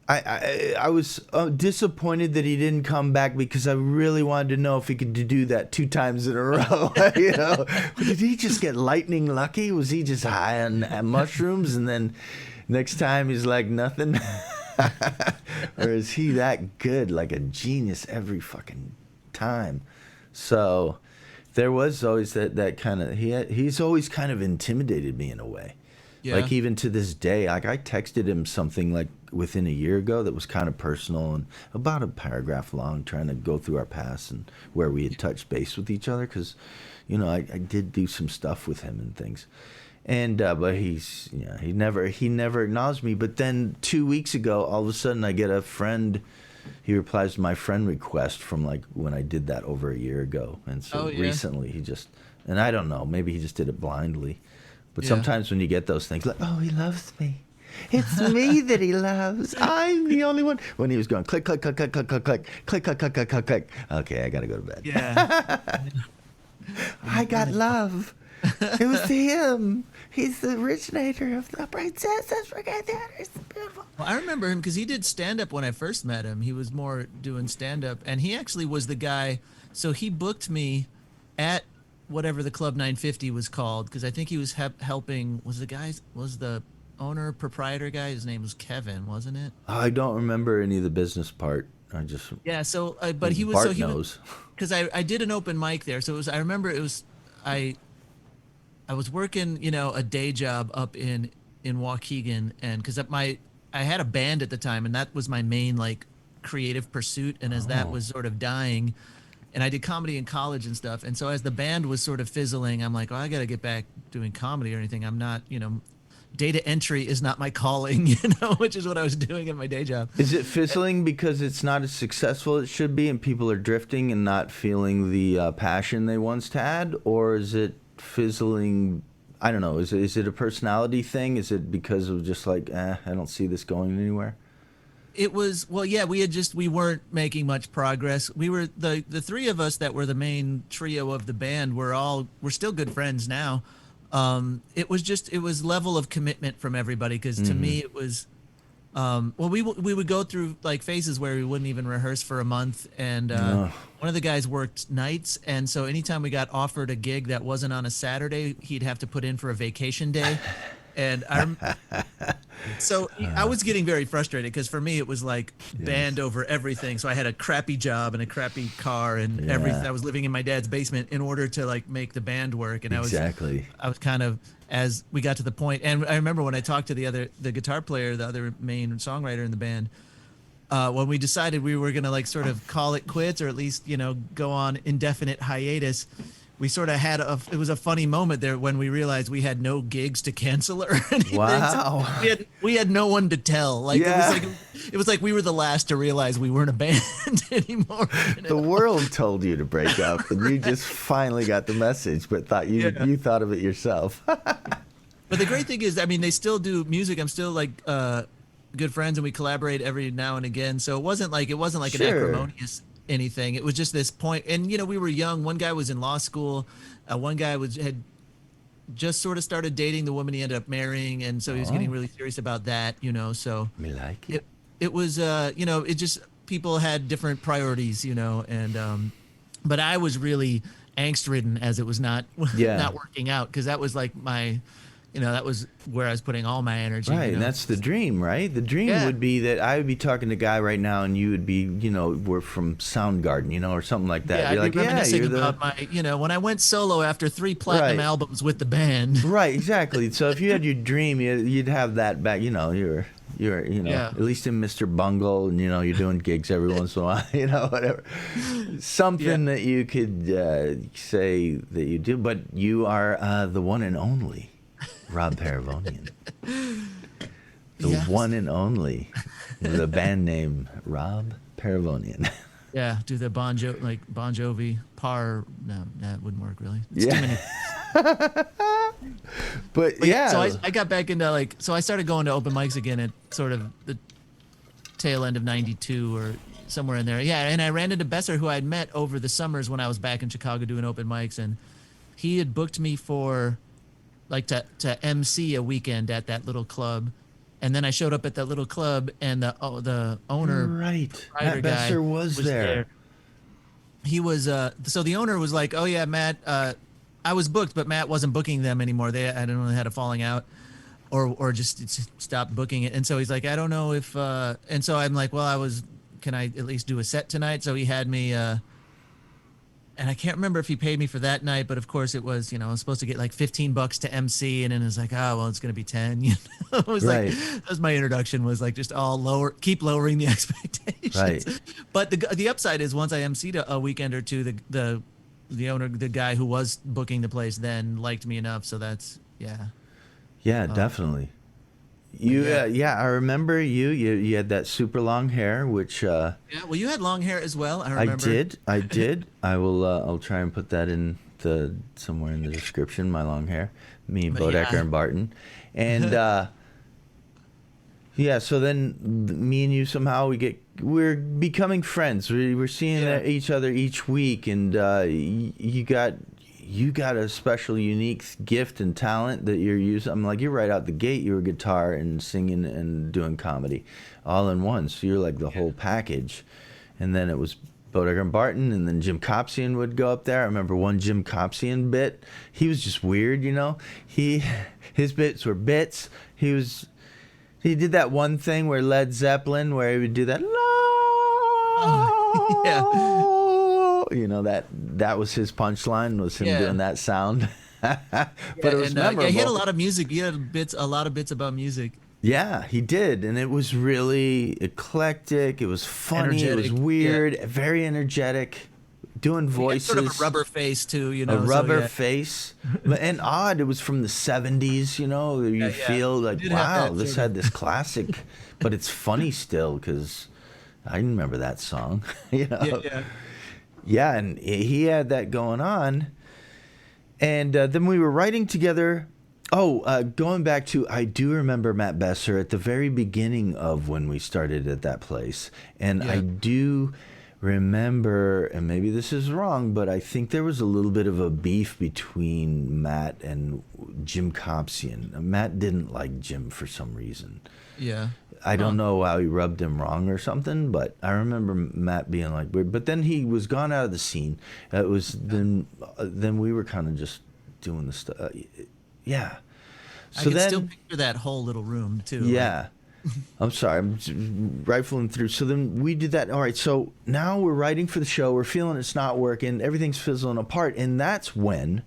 I was disappointed that he didn't come back, because I really wanted to know if he could do that 2 times in a row. Did he just get lightning lucky? Was he just high on mushrooms, and then next time he's like nothing? Or is he that good, like a genius every fucking time? So there was always that kind of he's always kind of intimidated me in a way.
Yeah.
Like even to this day, like I texted him something like within a year ago that was kind of personal and about a paragraph long, trying to go through our past and where we had touched base with each other, because I did do some stuff with him and things. And but he never acknowledged me. But then 2 weeks ago, all of a sudden I get a friend. He replies to my friend request from like when I did that over a year ago, and so
Oh, yeah.
recently he just, and I don't know, maybe he just did it blindly. But
Yeah.
sometimes when you get those things, like, oh, he loves me. It's me that he loves. I'm the only one. When he was going click, click, click, click, click, click, click, click, click, click, click, click, click. Okay, I gotta go to bed.
Yeah.
I got love. It was him. He's the originator of the princesses. Forget that. It's beautiful.
Well, I remember him because he did stand up when I first met him. He was more doing stand up, and he actually was the guy. So he booked me at whatever the Club 950 was called, because I think he was helping. Was the owner proprietor guy? His name was Kevin, wasn't it?
I don't remember any of the business part. I just
Yeah. So, but
Bart
he was
knows.
because I did an open mic there. So it was. I remember it was. I was working, a day job up in Waukegan, and because I had a band at the time, and that was my main like creative pursuit. And as that was sort of dying, and I did comedy in college and stuff, and so as the band was sort of fizzling, I'm like, oh, I got to get back doing comedy or anything. I'm not, data entry is not my calling, which is what I was doing at my day job.
Is it fizzling because it's not as successful as it should be, and people are drifting and not feeling the passion they once had, or is it fizzling? I don't know. Is it a personality thing? Is it because of just like, I don't see this going anywhere?
It was, well, yeah, we weren't making much progress. We were the three of us that were the main trio of the band. We're still good friends now. It was level of commitment from everybody, because to me it was, we would go through like phases where we wouldn't even rehearse for a month, and one of the guys worked nights, and so anytime we got offered a gig that wasn't on a Saturday, he'd have to put in for a vacation day. And I was getting very frustrated, because for me it was like band over everything. So I had a crappy job and a crappy car and everything. I was living in my dad's basement in order to like make the band work. And I was kind of, as we got to the point, and I remember when I talked to the guitar player, the other main songwriter in the band, when we decided we were going to like sort of call it quits, or at least, go on indefinite hiatus, we sort of had it was a funny moment there when we realized we had no gigs to cancel or anything.
Wow.
So we had no one to tell. Like, it was like we were the last to realize we weren't a band anymore.
The world told you to break up, and you just finally got the message, but you thought of it yourself.
But the great thing is, I mean, they still do music. I'm still like good friends, and we collaborate every now and again. So it wasn't like an acrimonious anything. It was just this point, and we were young. One guy was in law school, one guy had just sort of started dating the woman he ended up marrying, and so he was getting really serious about that. So
Me like it.
It was it just, people had different priorities, and but I was really angst ridden as it was not working out, because that was like my, that was where I was putting all my energy.
Right, and that's the dream, right? The dream would be that I would be talking to a guy right now, and you would be, we're from Soundgarden, or something like that.
Yeah,
You're
I'd be
like,
reminiscing about my, when I went solo after 3 platinum albums with the band.
Right, exactly. So if you had your dream, you'd have that back. You're at least in Mr. Bungle, and you're doing gigs every once in a while, whatever. Something that you could say that you do, but you are the one and only Rob Paravonian. The one and only, with a band name Rob Paravonian.
Yeah, do the Bon Jovi No, that wouldn't work really. It's too many.
But
so I got back into so I started going to open mics again at sort of the tail end of '92 or somewhere in there. Yeah, and I ran into Besser, who I'd met over the summers when I was back in Chicago doing open mics, and he had booked me for to MC a weekend at that little club. And then I showed up at that little club, and the owner,
Matt Besser was there.
He was so the owner was like, "Oh yeah, Matt, I was booked, but Matt wasn't booking them anymore. I don't know, they had a falling out, or just stopped booking it." And so he's like, "I don't know if," and so I'm like, "Well, can I at least do a set tonight?" So he had me. And I can't remember if he paid me for that night, but of course it was, I was supposed to get like $15 to MC, and then it was like, oh, well, it's going to be 10. It was like, that was my introduction, was like just all keep lowering the expectations. Right. But the upside is, once I MC'd a weekend or two, the owner, the guy who was booking the place then, liked me enough. So that's,
Yeah, definitely. I remember you had that super long hair, which
well, you had long hair as well. I remember.
I did. I will. I'll try and put that in somewhere in the description. My long hair, Bodecker and Barton, and So then me and you somehow we're becoming friends. We're seeing each other each week, and you got a special, unique gift and talent that you're using. I'm like, you're right out the gate. You're a guitar and singing and doing comedy all in one. So you're like the whole package. And then it was Bodegar and Barton, and then Jim Copsian would go up there. I remember one Jim Copsian bit. He was just weird, you know. His bits were bits. He did that one thing where Led Zeppelin, where he would do that. You know, that was his punchline, was him doing that sound. But it was memorable.
He had a lot of music. He had a lot of bits about music.
Yeah, he did, and it was really eclectic. It was funny. Energetic, it was weird, very energetic. Doing voices.
Sort of a rubber face too, you know.
A rubber face, and odd. It was from the '70s, you know. You feel like, wow, this had this classic, but it's funny still because I remember that song, you know. Yeah, and he had that going on, and then we were writing together. Going back to, I do remember Matt Besser at the very beginning of when we started at that place. And I do remember, and maybe this is wrong, but I think there was a little bit of a beef between Matt and Jim Copsian. Matt didn't like Jim for some reason.
Yeah.
I don't know how he rubbed him wrong or something, but I remember Matt being like weird. But then he was gone out of the scene. It was then we were kind of just doing the stuff. Yeah.
So I can still picture that whole little room too.
Yeah. I'm sorry, I'm rifling through. So then we did that. All right, so now we're writing for the show. We're feeling it's not working. Everything's fizzling apart. And that's when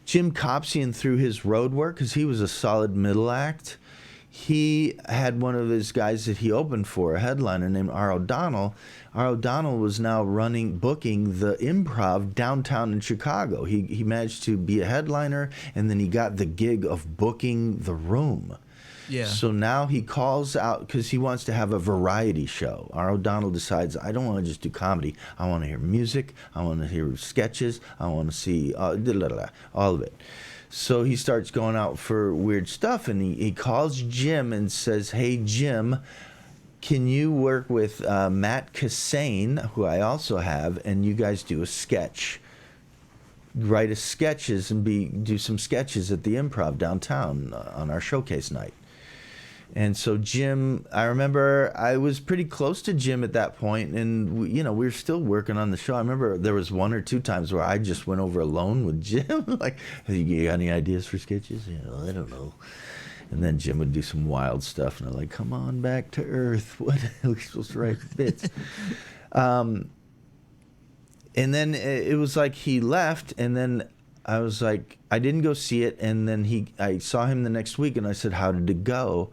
Jim Copsian, through his road work, because he was a solid middle act, he had one of his guys that he opened for, a headliner named R. O'Donnell. R. O'Donnell was now booking the Improv downtown in Chicago. He managed to be a headliner, and then he got the gig of booking the room.
Yeah.
So now he calls out because he wants to have a variety show. R. O'Donnell decides, I don't want to just do comedy. I want to hear music. I want to hear sketches. I want to see all of it. So he starts going out for weird stuff, and he calls Jim and says, hey, Jim, can you work with Matt Cassane, who I also have, and you guys do a sketch? Write sketches and do some sketches at the Improv downtown on our showcase night. And so Jim, I remember I was pretty close to Jim at that point, and we were still working on the show. I remember there was one or two times where I just went over alone with Jim, like, you got any ideas for sketches? I don't know. And then Jim would do some wild stuff, and I'm like, come on back to earth. What are we supposed to write bits? And then it was like he left, and then I was like, I didn't go see it, and then I saw him the next week, and I said, how did it go?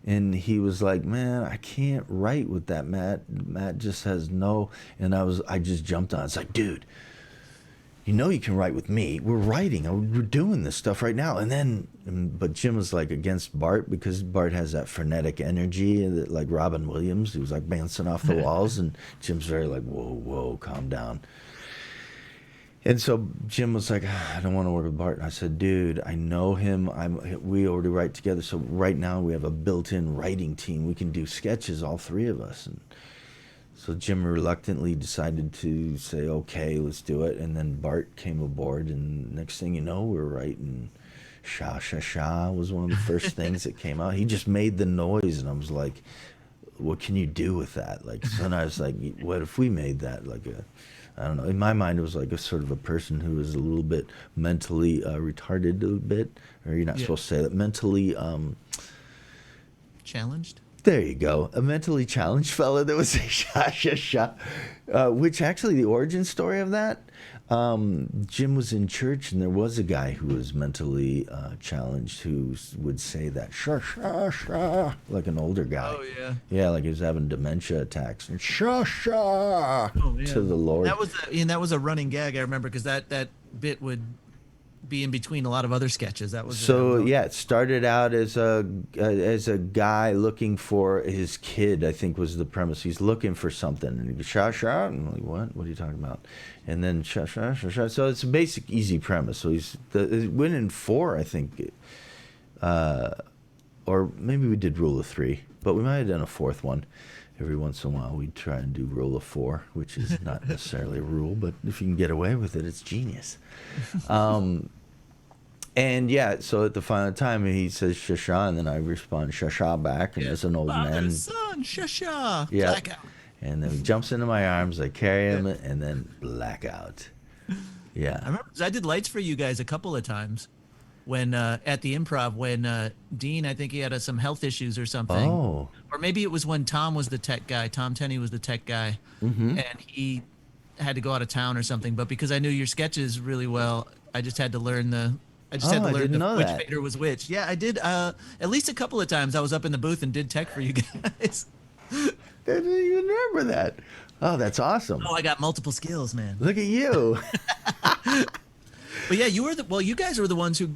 And he was like, man, I can't write with that Matt. Matt just has no, and I just jumped on. It's like, dude, you can write with me. We're writing, we're doing this stuff right now. But Jim was like against Bart because Bart has that frenetic energy that, like Robin Williams, he was like bouncing off the walls, and Jim's very like, whoa, calm down. And so Jim was like, I don't want to work with Bart. And I said, dude, I know him. We already write together. So right now we have a built-in writing team. We can do sketches, all three of us. And so Jim reluctantly decided to say, okay, let's do it. And then Bart came aboard. And next thing you know, we're writing Sha Sha Sha was one of the first things that came out. He just made the noise. And I was like, what can you do with that? Like, so then I was like, what if we made that like I don't know. In my mind, it was like a sort of a person who was a little bit mentally retarded, a bit, or you're not supposed to say that. Mentally
challenged.
There you go. A mentally challenged fella that was a Sha Sha Sha, which actually the origin story of that. Jim was in church, and there was a guy who was mentally challenged who would say that Sha Sha Sha, like an older guy.
Oh yeah.
Yeah, like he was having dementia attacks. And Sha Sha to the Lord.
That was a running gag. I remember because that bit would be in between a lot of other sketches. That was
it started out as a guy looking for his kid. I think was the premise. He's looking for something, and he goes, Sha Sha, and I'm like, what are you talking about? And then Sha Sha Sha Sha. So it's a basic, easy premise. So it went in 4, I think, or maybe we did rule of 3, but we might have done a 4th one. Every once in a while, we'd try and do rule of 4, which is not necessarily a rule, but if you can get away with it, it's genius. And yeah, so at the final time, he says Shasha, and then I respond Shasha back, and as an old man.
Son, Shasha.
Yeah.
Blackout.
And then he jumps into my arms. I carry him, and then blackout. Yeah.
I remember 'cause I did lights for you guys a couple of times when at the Improv when Dean, I think he had some health issues or something.
Oh.
Or maybe it was when Tom was the tech guy. Tom Tenney was the tech guy, and he had to go out of town or something. But because I knew your sketches really well, I just had to learn the. I just had to learn which fader was which. Yeah, I did. At least a couple of times I was up in the booth and did tech for you guys.
I didn't even remember that. Oh, that's awesome.
Oh, I got multiple skills, man.
Look at you.
But yeah, you guys were the ones who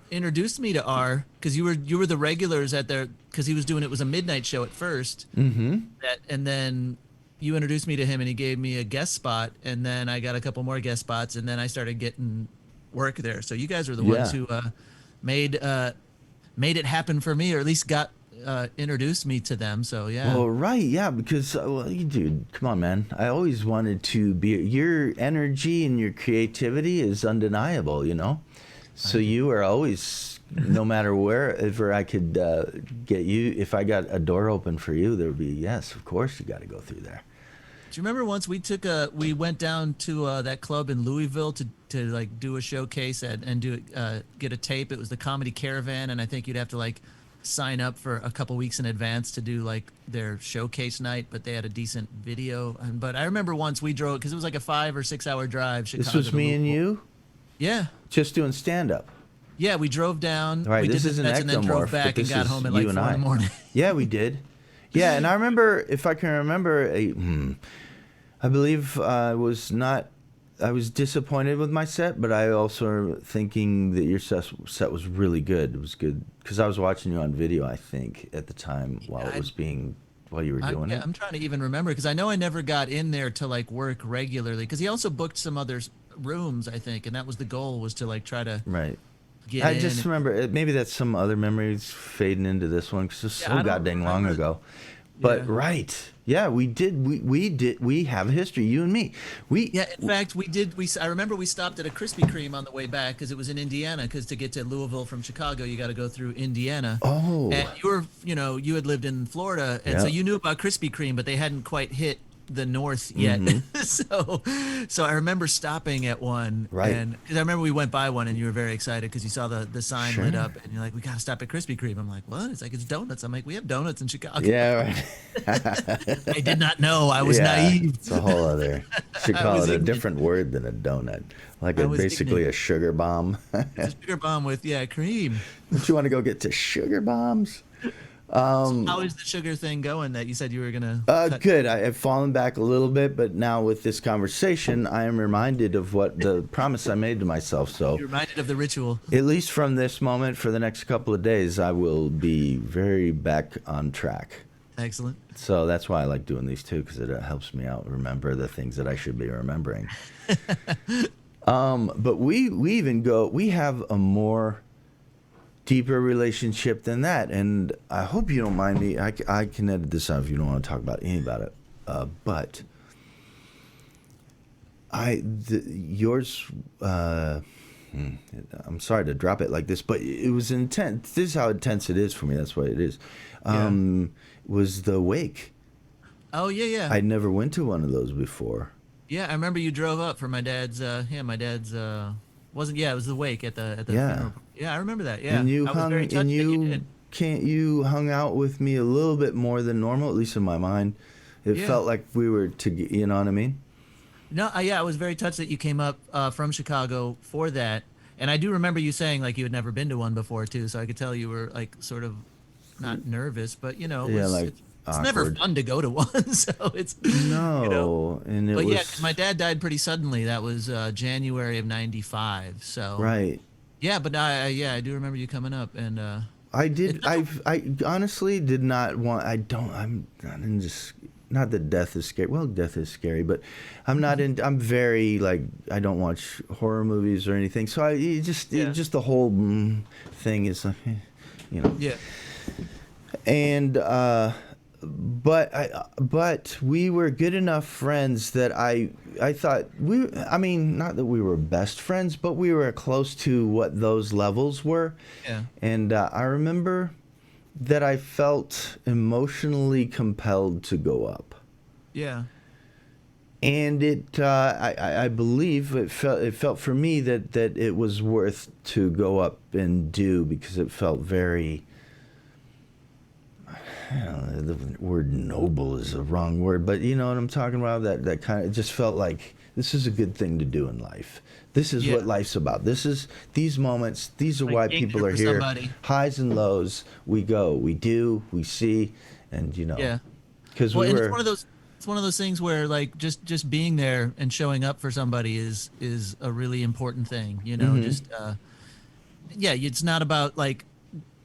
introduced me to R, because you were the regulars at their, because he was doing, it was a midnight show at first. Mm-hmm. And then you introduced me to him, and he gave me a guest spot, and then I got a couple more guest spots, and then I started getting work there. So you guys were the ones who made it happen for me, or at least got introduced me to them. So yeah.
Well, right, yeah, because dude, come on, man. I always wanted to be. Your energy and your creativity is undeniable, you know. So you are always, no matter wherever I could get you. If I got a door open for you, there would be, yes, of course, you got to go through there.
Do you remember once we went down to that club in Louisville to like do a showcase and do get a tape? It was the Comedy Caravan, and I think you'd have to like sign up for a couple weeks in advance to do like their showcase night, but they had a decent video. But I remember once we drove, because it was like a 5 or 6 hour drive. Chicago
this was me and you?
Yeah.
Just doing stand-up.
Yeah, we drove down.
Right,
we
this
did
is an
and then drove back and got home at like 4 in the morning.
Yeah, we did. Yeah, and I remember, if I can remember, I believe I was disappointed with my set, but I also thinking that your set was really good. It was good because I was watching you on video, I think, at the time while you were doing it.
I'm trying to even remember, because I know I never got in there to like work regularly, because he also booked some other rooms, I think, and that was the goal, was to like try to get
I just remember, maybe that's some other memories fading into this one because it's so goddamn long ago. But yeah, we did. We have a history, you and me.
In fact, we did. I remember we stopped at a Krispy Kreme on the way back, because it was in Indiana. Because to get to Louisville from Chicago, you got to go through Indiana.
Oh.
And you had lived in Florida, and so you knew about Krispy Kreme, but they hadn't quite hit the north yet. So I remember stopping at one, and because I remember we went by one, and you were very excited because you saw the sign lit up, and you're like, we gotta stop at Krispy Kreme. I'm like, what? It's like, it's donuts. I'm like, we have donuts in Chicago.
Yeah, right.
I did not know. I was naive.
It's a whole other. Should call it a different word than a donut, like basically a sugar bomb.
It's a sugar bomb with cream.
Don't you want to go get to sugar bombs?
So how is the sugar thing going that you said you were gonna?
Good. I've fallen back a little bit, but now with this conversation, I am reminded of what the promise I made to myself. So
you're reminded of the ritual.
At least from this moment, for the next couple of days, I will be very back on track.
Excellent.
So that's why I like doing these too, because it helps me out remember the things that I should be remembering. But we have a more deeper relationship than that, and I hope you don't mind me. I can edit this out if you don't want to talk about any about it. But yours. I'm sorry to drop it like this, but it was intense. This is how intense it is for me. That's what it is. Was the wake?
Oh yeah.
I never went to one of those before.
Yeah, I remember you drove up for my dad's. Wasn't it was the wake at the funeral. Yeah, I remember that. Yeah,
and you
I was very touched that you did.
You hung out with me a little bit more than normal, at least in my mind. It felt like we were you know what I mean?
No, I was very touched that you came up from Chicago for that, and I do remember you saying like you had never been to one before too, so I could tell you were like sort of not nervous, but it's never fun to go to one, so it's
and it
but
was,
because my dad died pretty suddenly. That was January of '95. So yeah, but I do remember you coming up, and
I did. I honestly did not want. I'm not in just. Not that death is scary. Well, death is scary, but I'm not in. I'm very I don't watch horror movies or anything. So just the whole thing is like,
Yeah.
And but we were good enough friends that I thought not that we were best friends, but we were close to what those levels were.
Yeah.
And I remember that I felt emotionally compelled to go up.
Yeah.
And I believe it felt for me that it was worth to go up and do, because it felt very, I don't know, the word noble is a wrong word, but you know what I'm talking about. That kind of, it just felt like this is a good thing to do in life. This is
Yeah.
what life's about. This is these moments. These are
Like
why
being
people
there
are
for
here.
somebody.
Highs and lows. We go. We do. We see. And
Yeah.
because
Well,
we
and
were.
it's one of those things where like just being there and showing up for somebody is a really important thing,
Mm-hmm.
just yeah, it's not about like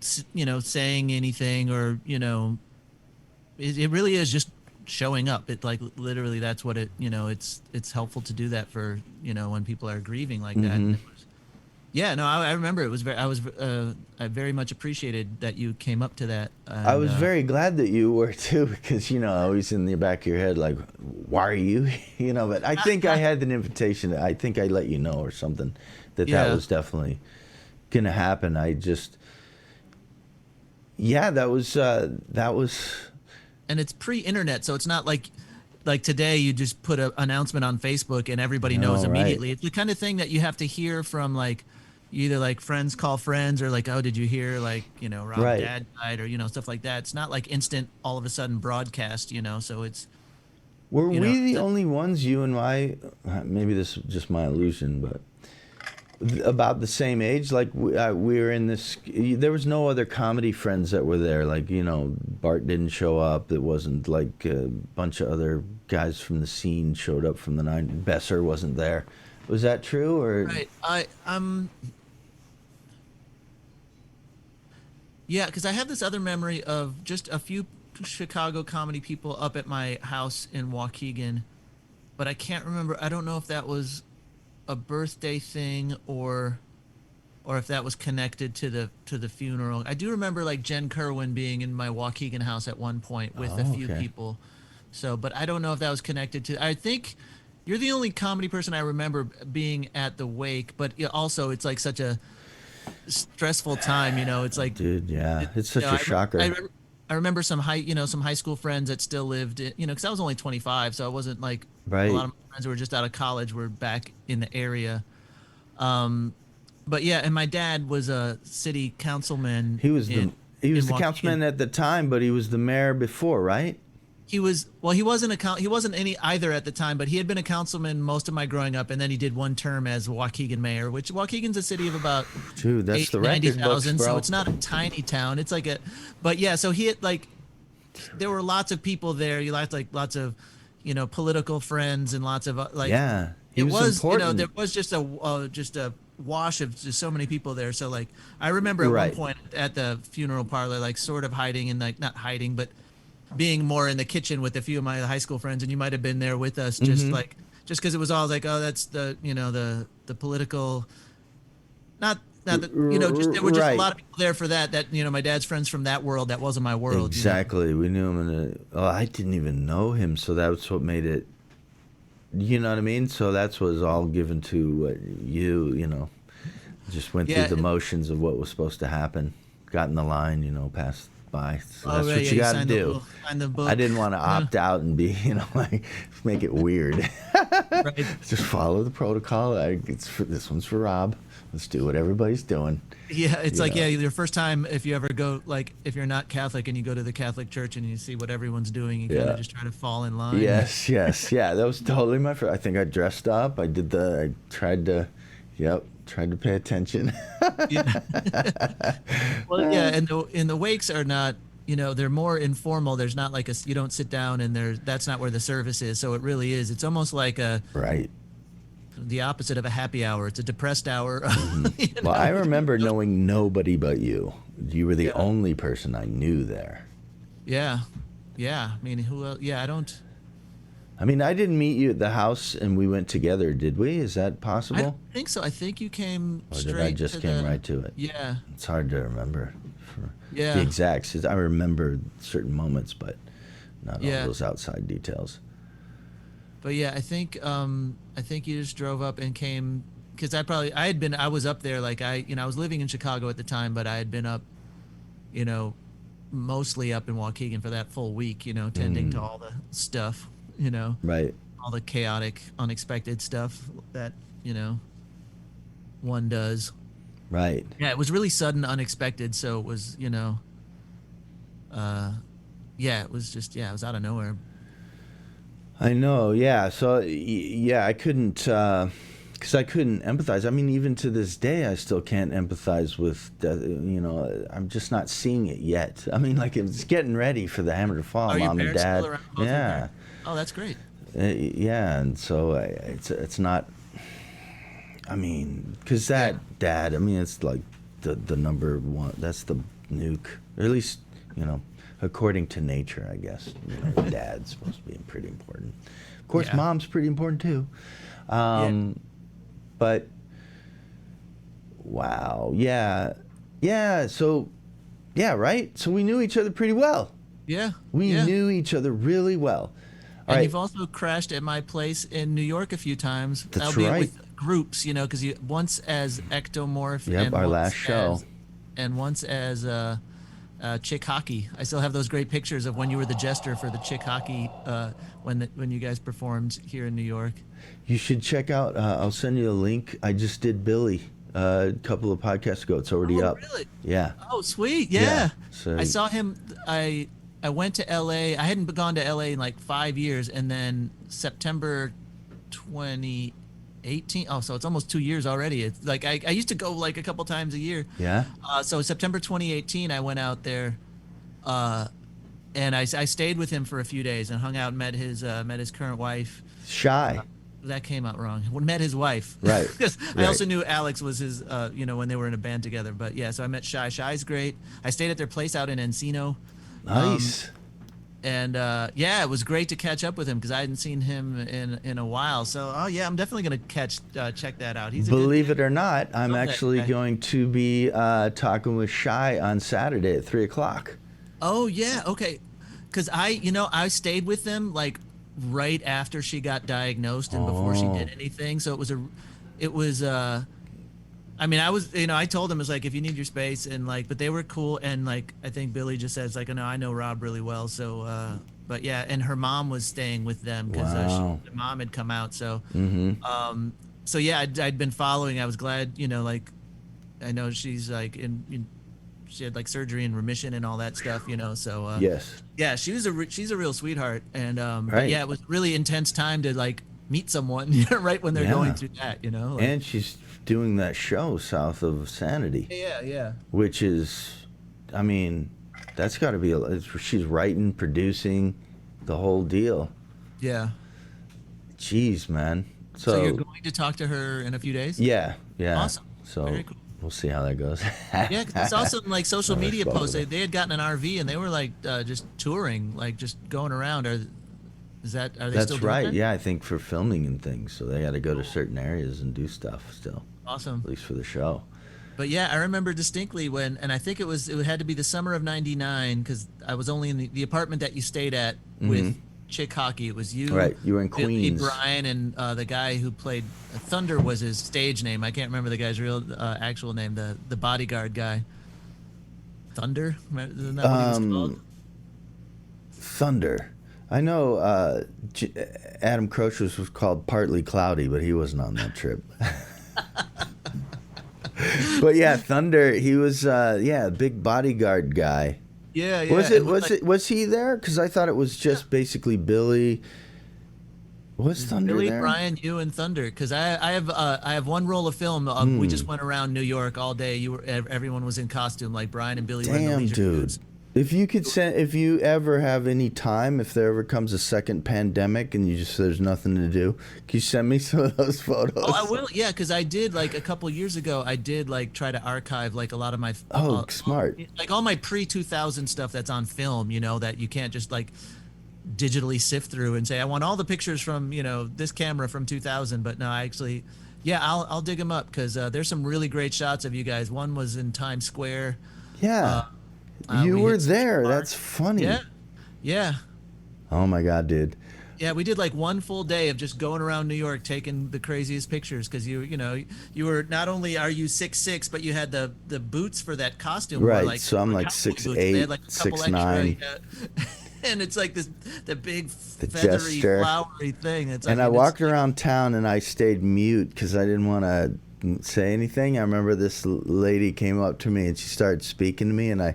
saying anything or it really is just showing up. It like literally that's what it's helpful to do that for when people are grieving like that.
Mm-hmm.
And it was, yeah, no, I remember it was I very much appreciated that you came up to that.
I
And
was very glad that you were too, because always in the back of your head, like, why are you? But I think I had an invitation. I think I let you know or something that
yeah.
was definitely gonna happen. I just, yeah, that was.
And it's pre-internet, so it's not like today you just put an announcement on Facebook and everybody knows
No, right,
immediately. It's the kind of thing that you have to hear from like either like friends call friends or like, oh, did you hear like Rob's
right.
dad died, or stuff like that. It's not like instant all of a sudden broadcast, so it's
Were
you know
we the
it's
only ones, you and I? Maybe this is just my illusion, but about the same age. Like we were in this. There was no other comedy friends that were there. Like Bart didn't show up. It wasn't like a bunch of other guys from the scene showed up from the '90s. Besser wasn't there. Was that true or?
right. Yeah, because I have this other memory of just a few Chicago comedy people up at my house in Waukegan, but I can't remember. I don't know if that was a birthday thing or if that was connected to the funeral. I do remember like Jen Kerwin being in my Waukegan house at one point with a
Oh,
few
okay.
people. So, but I don't know if that was connected to. I think you're the only comedy person I remember being at the wake, but also it's like such a stressful time. It's like
Dude, yeah,
it,
it's
you know,
such a
I,
shocker.
rem- I remember some high school friends that still lived because I was only 25, so I wasn't like a lot
Right.
of my friends who were just out of college were back in the area. Um, but yeah, and my dad was a city councilman
He was
in
the he was the
Waukegan.
councilman at the time, but he was the mayor before, right?
He was well, he wasn't any either at the time, but he had been a councilman most of my growing up, and then he did one term as Waukegan mayor, which Waukegan's a city of about
Dude, that's the
80, ninety
record books,
thousand, so
bro.
it's not a tiny town. It's like but yeah, so he had like there were lots of people there. You liked like lots of political friends and lots of like
Yeah, he
it
was
was there
important.
was just a wash of just so many people there. So like I remember at one
Right.
point at the funeral parlor, like sort of hiding and like not hiding, but being more in the kitchen with a few of my high school friends, and you might have been there with us, just
Mm-hmm.
like just because it was all like, oh, that's the political, not that just there were just a
Right.
lot of people there for that my dad's friends from that world that wasn't my world.
Exactly. We knew him in a. Oh, I didn't even know him, so that's what made it. You know what I mean? So that's what was all given to you. Just went through
Yeah.
the motions of what was supposed to happen. Got in the line. Passed by. So
Oh
that's
right,
what
yeah,
you
you
got to do.
signed the
I
book.
didn't want to opt out and be, like, make it weird.
Right.
Just follow the protocol. This one's for Rob. Let's do what everybody's doing.
Yeah, it's
You
like, yeah,
know.
your first time if you ever go, like if you're not Catholic and you go to the Catholic church and you see what everyone's doing, you kind of
Yeah.
just try to fall in line.
Yes. Yes. Yeah. That was totally my first. I think I dressed up. I tried to. Yep. Tried to pay attention.
Yeah. Well, yeah, and the wakes are not, they're more informal. There's not like you don't sit down and that's not where the service is. So it really is. It's almost like
Right.
the opposite of a happy hour. It's a depressed hour.
Hmm.
you
Well, I
know?
remember knowing nobody but you. You were the
Yeah.
only person I knew there.
Yeah. Yeah. I mean, who else? Yeah, I don't.
I mean, I didn't meet you at the house and we went together, did we? Is that
I don't
possible?
think so. I think you came
Or did I
straight
just
to
came
the.
right to it?
Yeah.
It's hard to remember for the
Yeah.
exacts. I remember certain moments, but not all
Yeah.
those outside details.
But yeah, I think you just drove up and came because I was up there like I was living in Chicago at the time, but I had been up, you know, mostly up in Waukegan for that full week, tending to
Mm.
all the stuff. you know,
Right.
all the chaotic, unexpected stuff that, you know, one does.
Right.
Yeah, it was really sudden, unexpected. So it was, you know, yeah, it was just, yeah, it was out of nowhere.
I know. Yeah. So yeah, I couldn't because I couldn't empathize. I mean, even to this day, I still can't empathize with. You know, I'm just not seeing it yet. I mean, like it's getting ready for the hammer to fall.
Are your
Mom and
parents
Dad.
still around? Both your
Yeah.
parents? Oh, that's great.
Yeah, and so it's not. I mean, because that dad. I mean, it's like the number one. That's the nuke, or at least you know, according to nature, I guess. You know, dad's supposed to be pretty important. Of course,
Yeah.
mom's pretty important too.
Yeah.
But wow, yeah. So yeah, right. So we knew each other pretty well.
Yeah.
We
yeah.
knew each other really well. All
And
right.
you've also crashed at my place in New York a few times.
That's
albeit
right.
with groups, you know, because you once as Ectomorph.
Yep,
and
our
once
last show.
and once as Chick Hockey. I still have those great pictures of when you were the jester for the Chick Hockey when you guys performed here in New York.
You should check out. I'll send you a link. I just did Billy a couple of podcasts ago. It's already up.
Really?
Yeah.
Oh, sweet. Yeah.
So
I saw him. I went to LA. I hadn't gone to LA in like 5 years, and then September 2018. Oh, so it's almost 2 years already. It's like I used to go like a couple times a year.
Yeah.
So September 2018, I went out there, and I stayed with him for a few days and hung out and met his current wife.
Shy.
That came out wrong. Met his wife.
Right.
Because
Right.
I also knew Alex was his, you know, when they were in a band together. But yeah, so I met Shy. Shy's great. I stayed at their place out in Encino.
Nice.
And yeah, it was great to catch up with him because I hadn't seen him in a while. So oh yeah, I'm definitely gonna check that out. He's
Believe it or not, I'm
Love that
actually
guy.
going to be talking with Shy on Saturday at 3:00.
Oh yeah, okay. Because I stayed with them like right after she got diagnosed and before she did anything. So it was I mean, I told them, it's like, if you need your space, and like, but they were cool. And like, I think Billy just says like, oh, no, I know Rob really well. So, but yeah, and her mom was staying with them because
Wow.
the mom had come out. So,
Mm-hmm.
so yeah, I'd been following. I was glad, you know, like, I know she's like she had like surgery and remission and all that stuff, you know. So,
Yes.
yeah, she's a real sweetheart. And, but
Right.
yeah, it was really intense time to like meet someone right when they're
Yeah.
going through that, you know. Like,
And she's doing that show south of Sanity,
yeah.
which is, I mean, that's got to be. She's writing, producing, the whole deal.
Yeah.
Jeez, man.
So you're going to talk to her in a few days?
Yeah.
Awesome.
So
Very cool.
we'll see how that goes.
Yeah, 'cause I saw some like social
Not
media posts.
responsible.
They had gotten an RV and they were like just touring, like just going around. Are they
That's
still doing
right.
that?
Yeah, I think for filming and things, so they got to go to certain areas and do stuff still,
Awesome.
at least for the show.
But yeah, I remember distinctly when, and I think it had to be the summer of '99 because I was only in the apartment that you stayed at with Chick Hockey. It was you,
Right, you were in
Billy,
Queens.
Brian, and the guy who played Thunder was his stage name. I can't remember the guy's real actual name. The bodyguard guy. Thunder? Isn't that what he was called?
Thunder. I know Adam Croce was called Partly Cloudy, but he wasn't on that trip. But yeah, Thunder. He was big bodyguard guy.
Yeah, yeah.
Was
and
it? Was he there? Because I thought it was just basically Billy. Was Thunder
Billy,
there?
Brian, you, and Thunder. Because I have one roll of film. We just went around New York all day. Everyone was in costume, like Brian and Billy were in the
Damn,
leisure
dude.
suits.
If you ever have any time, if there ever comes a second pandemic and there's nothing to do, can you send me some of those photos?
Oh, I will. Yeah, because I did like a couple years ago. I did like try to archive like a lot of my
Smart.
like all my pre-2000 stuff that's on film. You know that you can't just like digitally sift through and say I want all the pictures from this camera from 2000. But no, I actually, yeah, I'll dig them up because there's some really great shots of you guys. One was in Times Square.
Yeah.
We
You were
hit Central
there.
Park.
That's funny.
Yeah.
Oh my God, dude.
Yeah, we did like one full day of just going around New York taking the craziest pictures because you were not only are you 6'6", but you had the boots for that costume.
Right,
Were like,
so I'm
were
like
cowboy boots.
6'8",
They had like a couple
6'9".
extra, and it's like the big
The
feathery,
gesture.
flowery thing. It's like,
And I walked around town and I stayed mute because I didn't want to say anything. I remember this lady came up to me and she started speaking to me, and I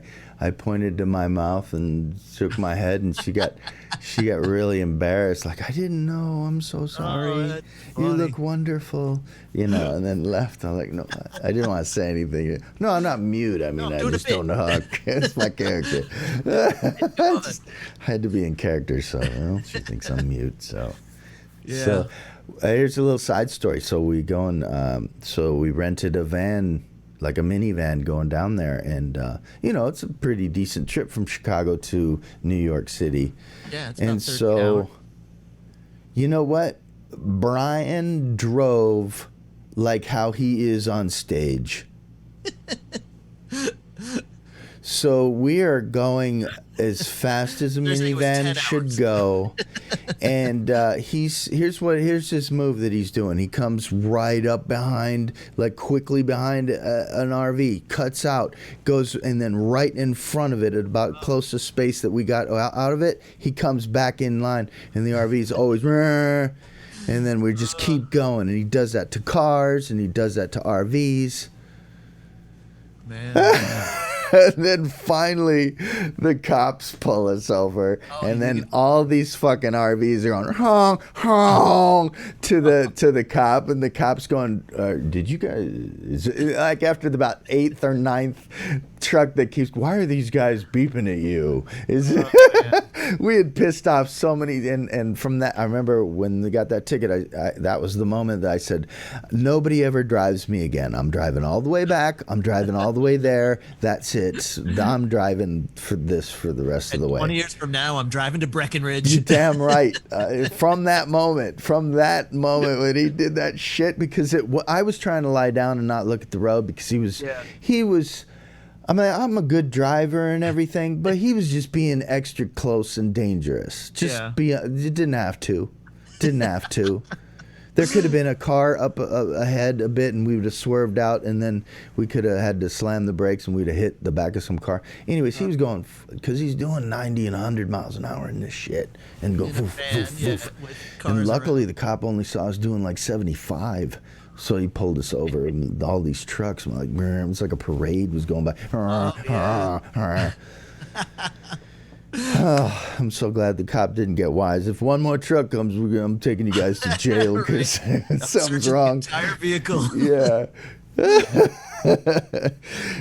pointed to my mouth and shook my head, and she got really embarrassed. Like, I didn't know. I'm so sorry.
that's
You
funny.
look wonderful, and then left. I'm like, no, I didn't want to say anything. No, I'm not mute. I mean, I
do it a
just don't
bit.
know how. It's my character. I had to be in character, so she thinks I'm mute. So.
Yeah.
So here's a little side story. So we we rented a van, like a minivan, going down there, and it's a pretty decent trip from Chicago to New York City.
Yeah, it's
And
about 13
so,
hours.
you know what? Brian drove like how he is on stage. So we are going as fast as a
They're saying it was
minivan
10
should
hours.
go, and here's his move that he's doing. He comes right up behind, like quickly behind an RV, cuts out, goes, and then right in front of it, at about close to space that we got out of it, he comes back in line, and the RV's always, and then we just keep going, and he does that to cars, and he does that to RVs.
Man.
And then finally, the cops pull us over, and then all these fucking RVs are going honk honk to the cop, and the cop's going, "Did you guys?" Like after about 8th or 9th truck that keeps, why are these guys beeping at you? We had pissed off so many, and from that, I remember when we got that ticket, that was the moment that I said, nobody ever drives me again. I'm driving all the way back. I'm driving all the way there. That's it. I'm driving for the rest of the way.
20 years from now, I'm driving to Breckenridge.
You're damn right. From that moment when he did that shit, because I was trying to lie down and not look at the road because he was. I mean, I'm a good driver and everything, but he was just being extra close and dangerous. You didn't have to. There could have been a car up ahead a bit, and we would have swerved out, and then we could have had to slam the brakes, and we'd have hit the back of some car. Anyways, he was going, because he's doing 90 and 100 miles an hour in this shit, and go, woof, woof, woof. And luckily, the cop only saw us doing like 75. So he pulled us over, and all these trucks, like, it was like a parade was going by. Oh, I'm so glad the cop didn't get wise. If one more truck comes, I'm taking you guys to jail because something's wrong.
The entire vehicle.
Yeah.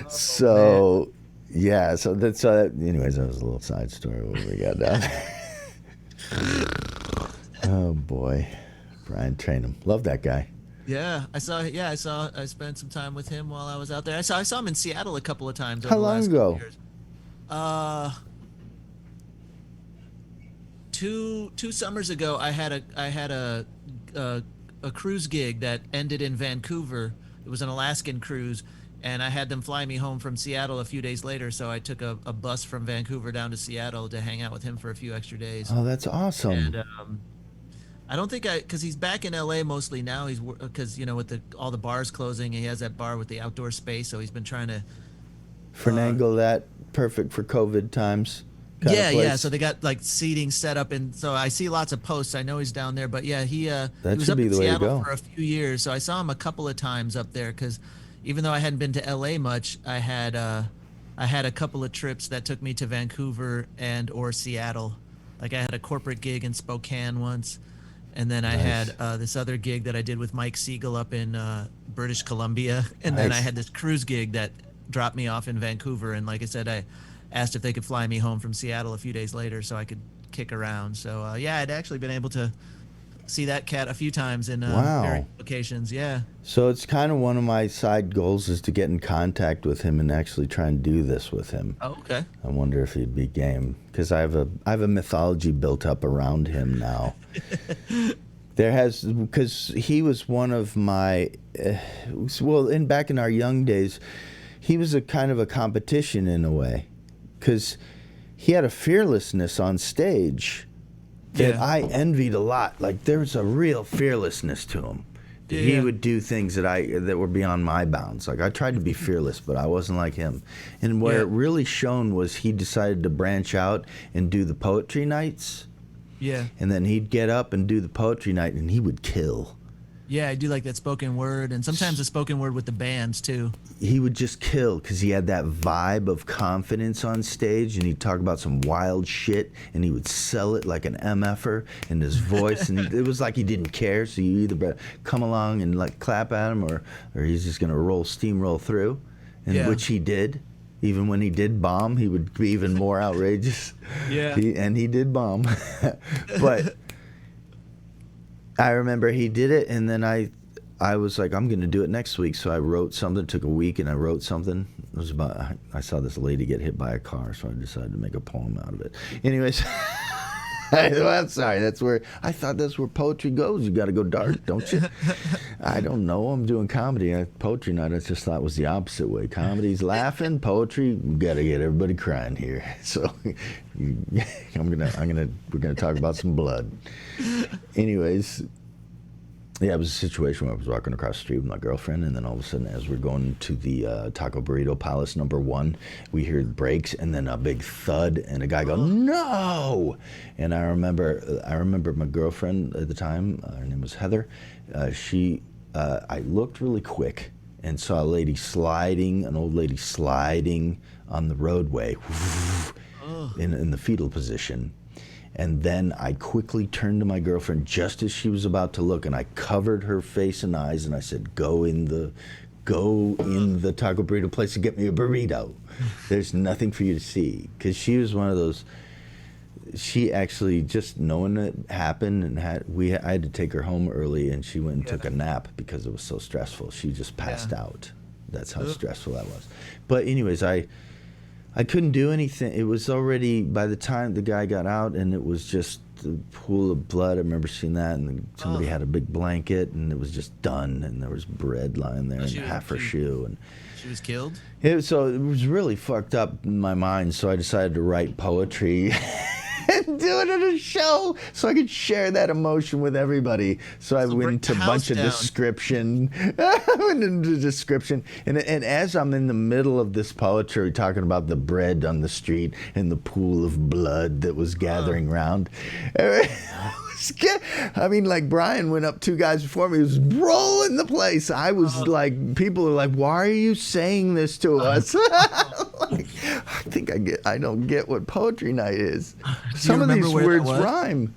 So, yeah. So that's anyways, that was a little side story what we got down there. Oh boy, Brian Trainum, love that guy.
Yeah, I spent some time with him while I was out there. I saw him in Seattle a couple of times.
How
over the
long
last
ago?
Couple years. Two summers ago, I had a cruise gig that ended in Vancouver. It was an Alaskan cruise, and I had them fly me home from Seattle a few days later. So I took a bus from Vancouver down to Seattle to hang out with him for a few extra days.
Oh, that's awesome.
And I don't think because he's back in LA mostly now. He's because with all the bars closing, he has that bar with the outdoor space. So he's been trying to
finagle that, perfect for COVID times.
Yeah. So they got like seating set up, and so I see lots of posts. I know he's down there, but yeah, he was up in Seattle for a few years. So I saw him a couple of times up there because even though I hadn't been to LA much, I had a couple of trips that took me to Vancouver or Seattle. Like I had a corporate gig in Spokane once. And then I had this other gig that I did with Mike Siegel up in British Columbia. And then I had this cruise gig that dropped me off in Vancouver. And like I said, I asked if they could fly me home from Seattle a few days later so I could kick around. So, I'd actually been able to see that cat a few times in various locations. Yeah.
So it's kind of one of my side goals is to get in contact with him and actually try and do this with him.
Oh, okay.
I wonder if he'd be game because I have a mythology built up around him now. Because he was one of my, back in our young days, he was a kind of a competition in a way because he had a fearlessness on stage that I envied a lot. Like there was a real fearlessness to him. He would do things that were beyond my bounds. Like I tried to be fearless, but I wasn't like him. And where it really shone was he decided to branch out and do the poetry nights.
Yeah.
And then he'd get up and do the poetry night, and he would kill.
Yeah, I do like that spoken word, and sometimes the spoken word with the bands too.
He would just kill because he had that vibe of confidence on stage, and he'd talk about some wild shit, and he would sell it like an MFer in his voice, and it was like he didn't care. So you either come along and like clap at him, or he's just gonna steamroll through, and which he did. Even when he did bomb, he would be even more outrageous.
Yeah,
he did bomb, but. I remember he did it, and then I was like, I'm going to do it next week. So I wrote something. It took a week, and I wrote something. It was about, I saw this lady get hit by a car, so I decided to make a poem out of it. Anyways, I'm sorry. That's where poetry goes. You got to go dark, don't you? I don't know. I'm doing comedy. Poetry night, I just thought was the opposite way. Comedy's laughing. Poetry, we got to get everybody crying here. So we're gonna talk about some blood. Anyways, yeah, it was a situation where I was walking across the street with my girlfriend, and then all of a sudden, as we're going to the Taco Burrito Palace #1, we hear brakes and then a big thud, and a guy go, "No!" And I remember my girlfriend at the time. Her name was Heather. I looked really quick and saw an old lady sliding on the roadway in the fetal position. And then I quickly turned to my girlfriend just as she was about to look, and I covered her face and eyes, and I said, go in the taco burrito place and get me a burrito. There's nothing for you to see. Because she was one of those, she actually, just knowing it happened, and I had to take her home early, and she went and took a nap because it was so stressful. She just passed out. That's how stressful that was. But anyways, I couldn't do anything. It was already, by the time the guy got out, and it was just the pool of blood. I remember seeing that, and somebody had a big blanket, and it was just done, and there was bread lying there, and half her shoe. And
she was killed?
So it was really fucked up in my mind, so I decided to write poetry and do it at a show so I could share that emotion with everybody. So I went into a bunch of description. And as I'm in the middle of this poetry talking about the bread on the street and the pool of blood that was gathering round, I mean, like Brian went up 2 guys before me. He was rolling the place. I was like, people are like, why are you saying this to us? I don't get what poetry night is. Some of these words rhyme.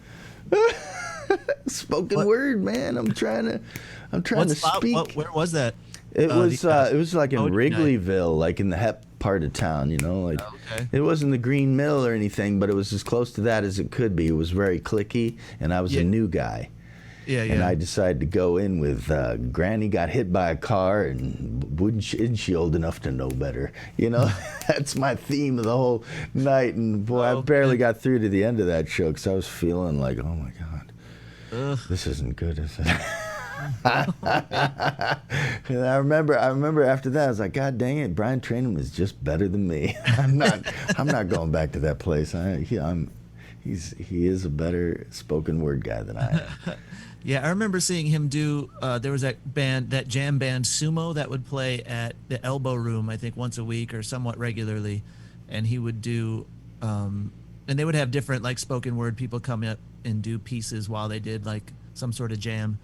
Spoken word, man. I'm trying to speak.
Where was that?
It was like in Wrigleyville, like in the hep part of town, like it wasn't the Green Mill or anything, but it was as close to that as it could be. It was very cliquey, and I was a new guy. And I decided to go in with Granny got hit by a car, and isn't she old enough to know better? That's my theme of the whole night. And boy, I barely got through to the end of that show because I was feeling like, oh my God, this isn't good, is it? And I remember after that I was like, God dang it, Brian Trainum is just better than me. I'm not going back to that place. He is a better spoken word guy than I am.
Yeah, I remember seeing him do. There was that jam band Sumo that would play at the Elbow Room, I think once a week or somewhat regularly, and he would do. And they would have different like spoken word people come up and do pieces while they did like some sort of jam.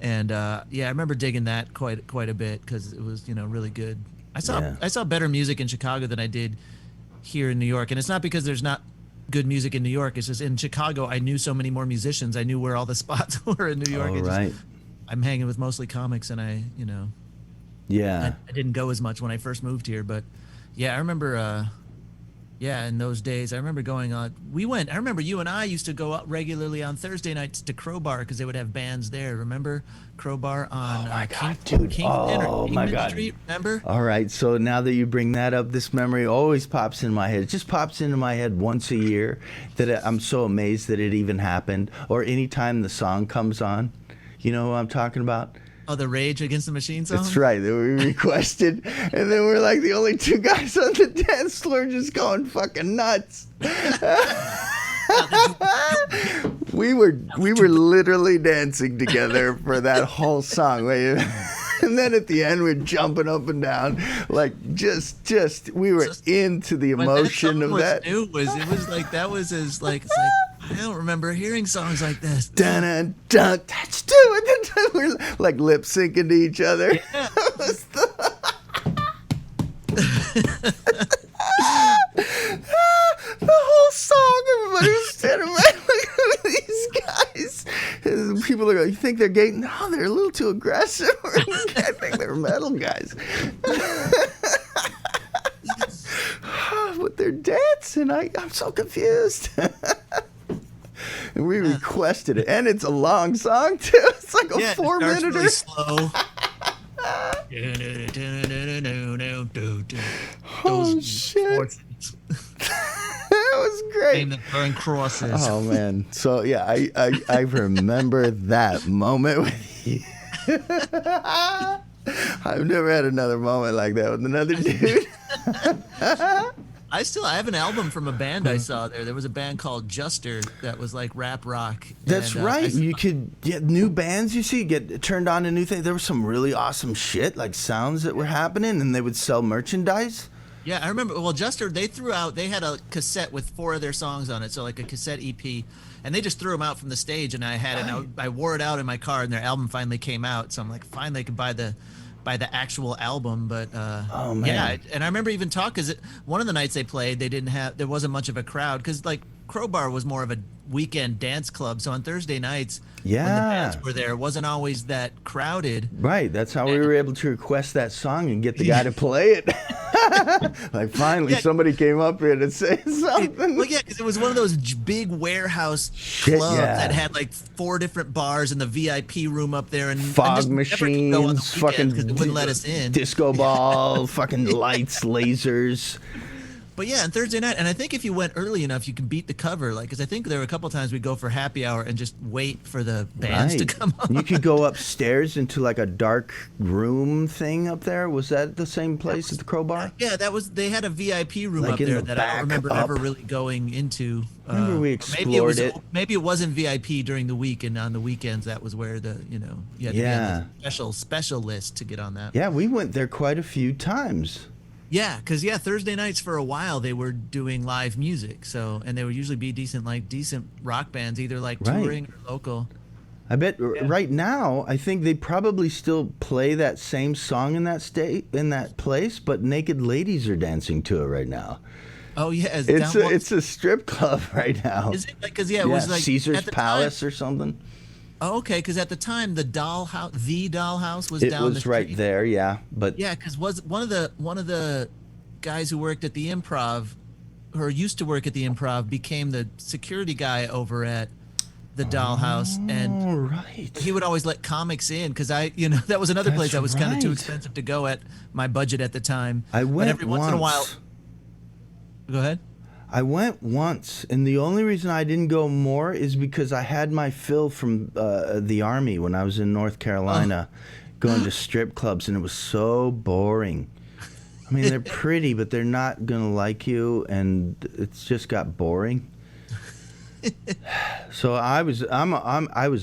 And I remember digging that quite a bit because it was really good. I saw better music in Chicago than I did here in New York, and it's not because there's not good music in New York. It's just in Chicago I knew so many more musicians. I knew where all the spots were in New York. I'm hanging with mostly comics, and I didn't go as much when I first moved here. But I remember. In those days, I remember going on. I remember you and I used to go out regularly on Thursday nights to Crowbar because they would have bands there. Remember Crowbar on Kingman Street? Remember?
All right. So now that you bring that up, this memory always pops in my head. It just pops into my head once a year that I'm so amazed that it even happened. Or anytime the song comes on, you know what I'm talking about?
Oh, the Rage Against the Machine song?
That's right. That we requested. And then we're like the only 2 guys on the dance floor just going fucking nuts. we were literally dancing together for that whole song. And then at the end, we're jumping up and down, like we were into the emotion of that.
It was like that was as like it's like I don't remember hearing songs like this.
Dun dun dun. That's it. We're like lip syncing to each other.
Yeah.
The whole song, everybody was standing right like these guys. And people are going, you think they're gay? No, they're a little too aggressive. I think they're metal guys. But they're dancing. I'm so confused. And we requested it. And it's a long song, too. It's like a 4-minute.
Really slow.
Oh, shit. That was great.
Name that burn crosses.
Oh man. So yeah, I remember that moment with you. I've never had another moment like that with another dude.
I have an album from a band I saw there. There was a band called Juster that was like rap rock.
That's right. You could get new bands, get turned on to new things. There was some really awesome shit, like sounds that were happening, and they would sell merchandise.
Yeah, I remember. Well, Juster, they had a cassette with 4 of their songs on it, so like a cassette EP, and they just threw them out from the stage, and I had it. And I wore it out in my car, and their album finally came out, so I'm like, finally I could buy the actual album. But
oh man,
yeah, and I remember even because one of the nights they played, there wasn't much of a crowd because like Crowbar was more of a weekend dance club, so on Thursday nights, when the bands were there, it wasn't always that crowded.
Right, that's how we were able to request that song and get the guy to play it. Like finally somebody came up here to say something.
Well, yeah, because it was one of those big warehouse clubs that had like 4 different bars and the VIP room up there, and
fog machines, fucking
because it wouldn't let us in.
Disco ball, fucking lights, lasers.
But yeah, on Thursday night, and I think if you went early enough, you can beat the cover. Like, because I think there were a couple of times we'd go for happy hour and just wait for the bands to come on.
You could go upstairs into like a dark room thing up there. Was that the same place at the Crowbar?
Yeah, they had a VIP room up there that I don't remember ever really going into.
Remember we explored it.
Maybe it wasn't VIP during the week, and on the weekends that was where you had to be on the special list to get on that.
Yeah, we went there quite a few times.
Yeah, because Thursday nights for a while they were doing live music, and they would usually be decent rock bands, either like touring or local.
I bet right now I think they probably still play that same song in that place, but naked ladies are dancing to it right now.
Oh yeah,
it's a strip club right now.
Is it? Because it was like
Caesar's Palace or something.
Oh, okay, because at the time the Dollhouse was down the street.
It was right there, yeah. But
yeah, because was one of the guys who worked at the Improv, or used to work at the Improv, became the security guy over at the Dollhouse, and he would always let comics in because that was another place that was kind of too expensive to go at my budget at the time.
I went
every once in a while. Go ahead.
I went once, and the only reason I didn't go more is because I had my fill from the Army when I was in North Carolina, going to strip clubs, and it was so boring. I mean, they're pretty, but they're not gonna like you, and it's just got boring. So I was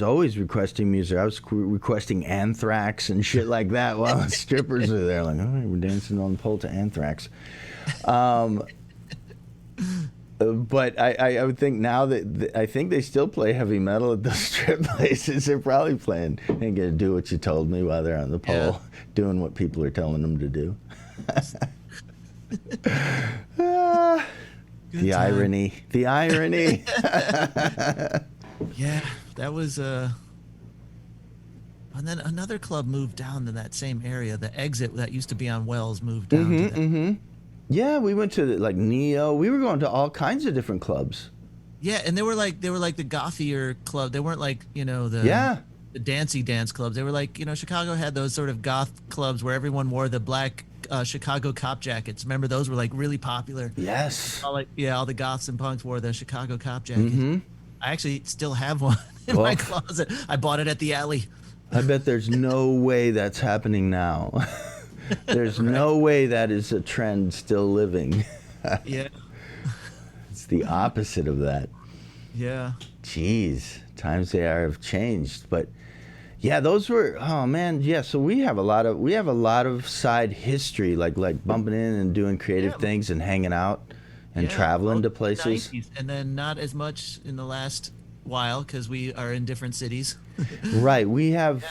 always requesting music. I was requesting Anthrax and shit like that while the strippers are there, like, oh, we're dancing on the pole to Anthrax. But I would think now that I think they still play heavy metal at those strip places. They're probably playing "Ain't Gonna Do What You Told Me" while they're on the pole, doing what people are telling them to do. The irony.
Yeah, that was and then another club moved down to that same area. The Exit that used to be on Wells moved down to that.
Yeah, we went to Neo. We were going to all kinds of different clubs.
Yeah, and they were like the gothier club. They weren't like the dancey dance clubs. They were like Chicago had those sort of goth clubs where everyone wore the black Chicago cop jackets. Remember those were like really popular.
Yes.
All the goths and punks wore the Chicago cop jackets. I actually still have one in my closet. I bought it at the alley.
I bet there's no way that's happening now. There's no way that is a trend still living.
Yeah.
It's the opposite of that.
Yeah.
Jeez. Times they have changed, but yeah, those were. Oh man, yeah. So we have a lot of side history, like bumping in and doing creative things and hanging out and traveling to places.
90s, and then not as much in the last while because we are in different cities.
Right. We have.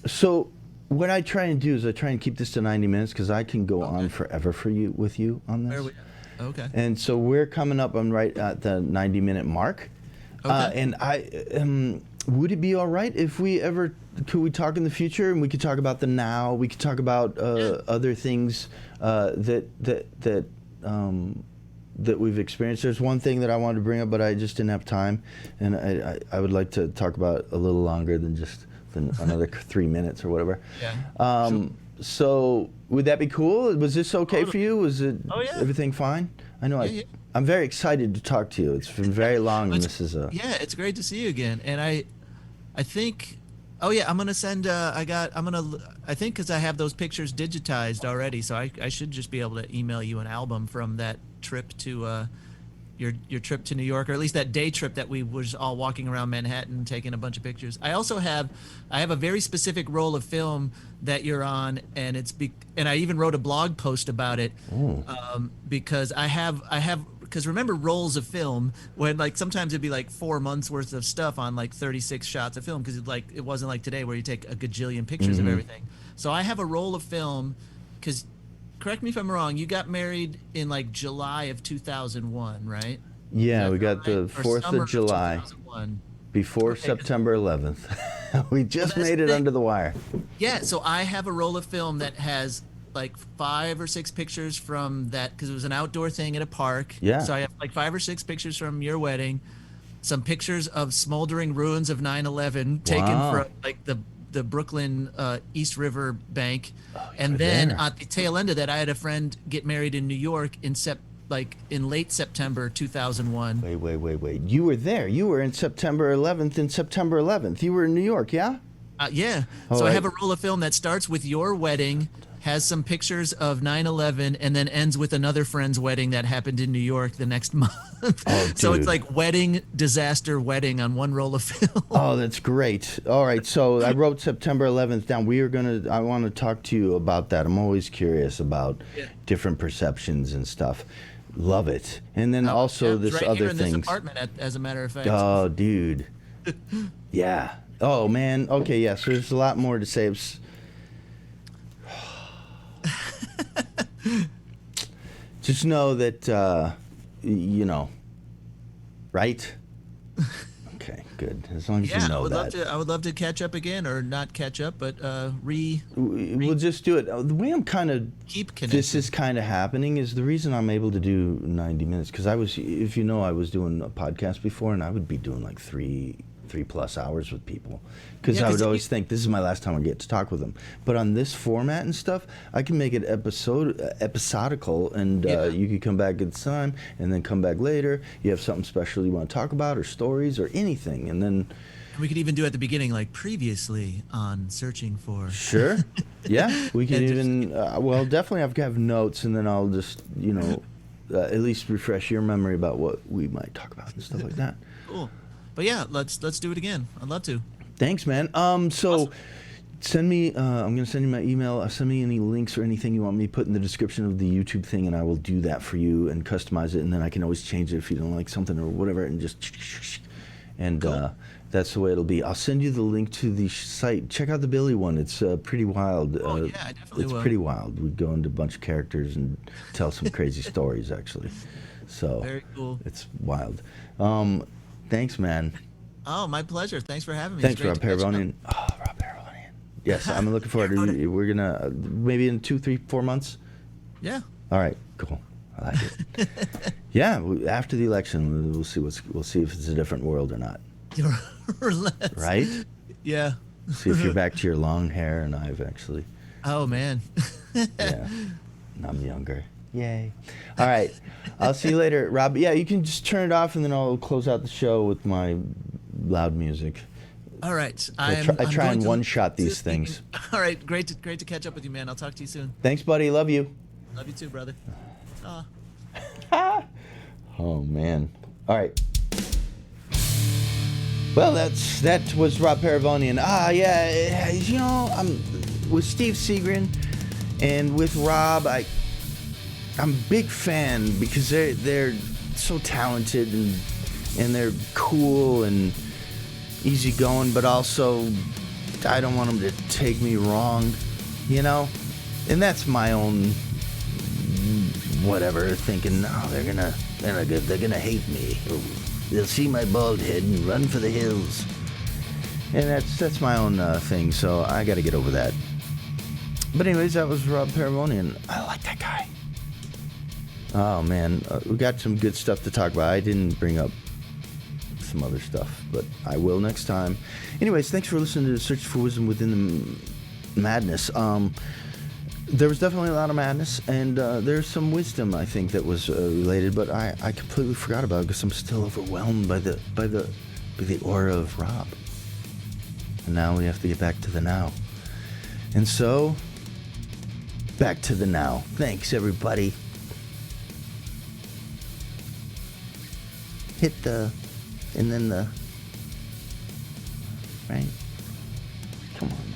So what I try and do is I try and keep this to 90 minutes because I can go on forever with you on this.
Okay.
And so we're coming up on right at the 90-minute mark.
Okay.
And I would it be all right if could we talk in the future and we could talk about the now? We could talk about other things that we've experienced. There's one thing that I wanted to bring up, but I just didn't have time, and I would like to talk about a little longer than another 3 minutes or whatever.
Yeah. Sure.
So would that be cool? Was this okay for you? Was it everything fine? I know I'm very excited to talk to you. It's been very long, and this is a...
Yeah, it's great to see you again. And I think, I'm gonna send. I think because I have those pictures digitized already, so I should just be able to email you an album from that trip to your trip to New York, or at least that day trip that we was all walking around Manhattan taking a bunch of pictures. I also have a very specific roll of film that you're on, and and I even wrote a blog post about it, because because remember rolls of film when like sometimes it'd be like 4 months worth of stuff on like 36 shots of film because it wasn't like today where you take a gajillion pictures of everything. So I have a roll of film because, correct me if I'm wrong, you got married in like July of 2001, right?
Yeah, we got the 4th of July before September 11th. We just made it under the wire.
Yeah, so I have a roll of film that has like 5 or 6 pictures from that because it was an outdoor thing at a park.
Yeah.
So I have like 5 or 6 pictures from your wedding, some pictures of smoldering ruins of 9/11 taken from like the Brooklyn East River bank, and then at the tail end of that, I had a friend get married in New York in late September 2001.
Wait! You were there. You were in September 11th. You were in New York, yeah?
Yeah. So I have a roll of film that starts with your wedding, has some pictures of 9/11, and then ends with another friend's wedding that happened in New York the next month.
Oh,
so it's like wedding, disaster, wedding on one roll of film.
Oh, that's great. All right, so I wrote September 11th down. I want to talk to you about that. I'm always curious about different perceptions and stuff. Love it. And then also this
right
other
here in
things.
This apartment, as a matter of fact.
Oh, dude. Yeah. Oh, man. Okay, yeah, so there's a lot more to say. Just know that, right? Okay, good. As long as you know that.
I would love to catch up again, or not catch up, but
We'll just do it. The way I'm kind of
keep connected.
This is kind of happening is the reason I'm able to do 90 minutes because I was doing a podcast before, and I would be doing like three plus hours with people because I would always think this is my last time I get to talk with them. But on this format and stuff, I can make it episodical, and you can come back at the time and then come back later. You have something special you want to talk about, or stories, or anything, and then
we could even do at the beginning, like previously on Searching For.
Sure. Yeah, we can even. Definitely have notes, and then I'll just at least refresh your memory about what we might talk about and stuff like that.
Cool. But yeah, let's do it again. I'd love to.
Thanks, man. Awesome. Send me. I'm gonna send you my email. Send me any links or anything you want me to put in the description of the YouTube thing, and I will do that for you and customize it. And then I can always change it if you don't like something or whatever, and just. And cool. That's the way it'll be. I'll send you the link to the site. Check out the Billy one. It's pretty wild.
Yeah, I definitely will.
It's pretty wild. We go into a bunch of characters and tell some crazy stories, actually. So
very cool.
It's wild. Thanks, man.
Oh, my pleasure. Thanks for having me.
Thanks, Rob Paravonian. Oh, Rob Paravonian. Yes, I'm looking forward to it. We're going to, maybe in 2, 3, 4 months?
Yeah.
All right, cool. I like it. Yeah, after the election, we'll see if it's a different world or not.
Or less.
Right?
Yeah.
See if you're back to your long hair, and I've actually.
Oh, man.
Yeah. And I'm younger. Yay. All right. I'll see you later, Rob. Yeah, you can just turn it off, and then I'll close out the show with my loud music.
All right.
I try and one-shot these things.
All right. Great to catch up with you, man. I'll talk to you soon.
Thanks, buddy. Love you.
Love you too, brother.
Oh, man. All right. Well, that was Rob Paravonian. Yeah, I'm with Steve Seagren and with Rob. I'm a big fan because they're so talented and they're cool and easygoing, but also I don't want them to take me wrong, and that's my own whatever thinking. No, they're gonna hate me. They'll see my bald head and run for the hills. And that's my own thing, so I got to get over that. But anyways, that was Rob Paravonian. I like that guy. Oh, man. We got some good stuff to talk about. I didn't bring up some other stuff, but I will next time. Anyways, thanks for listening to Search for Wisdom Within the Madness. There was definitely a lot of madness, and there's some wisdom, I think, that was related, but I completely forgot about it because I'm still overwhelmed by the aura of Rob. And now we have to get back to the now. And so, back to the now. Thanks, everybody. Hit and then right? Come on.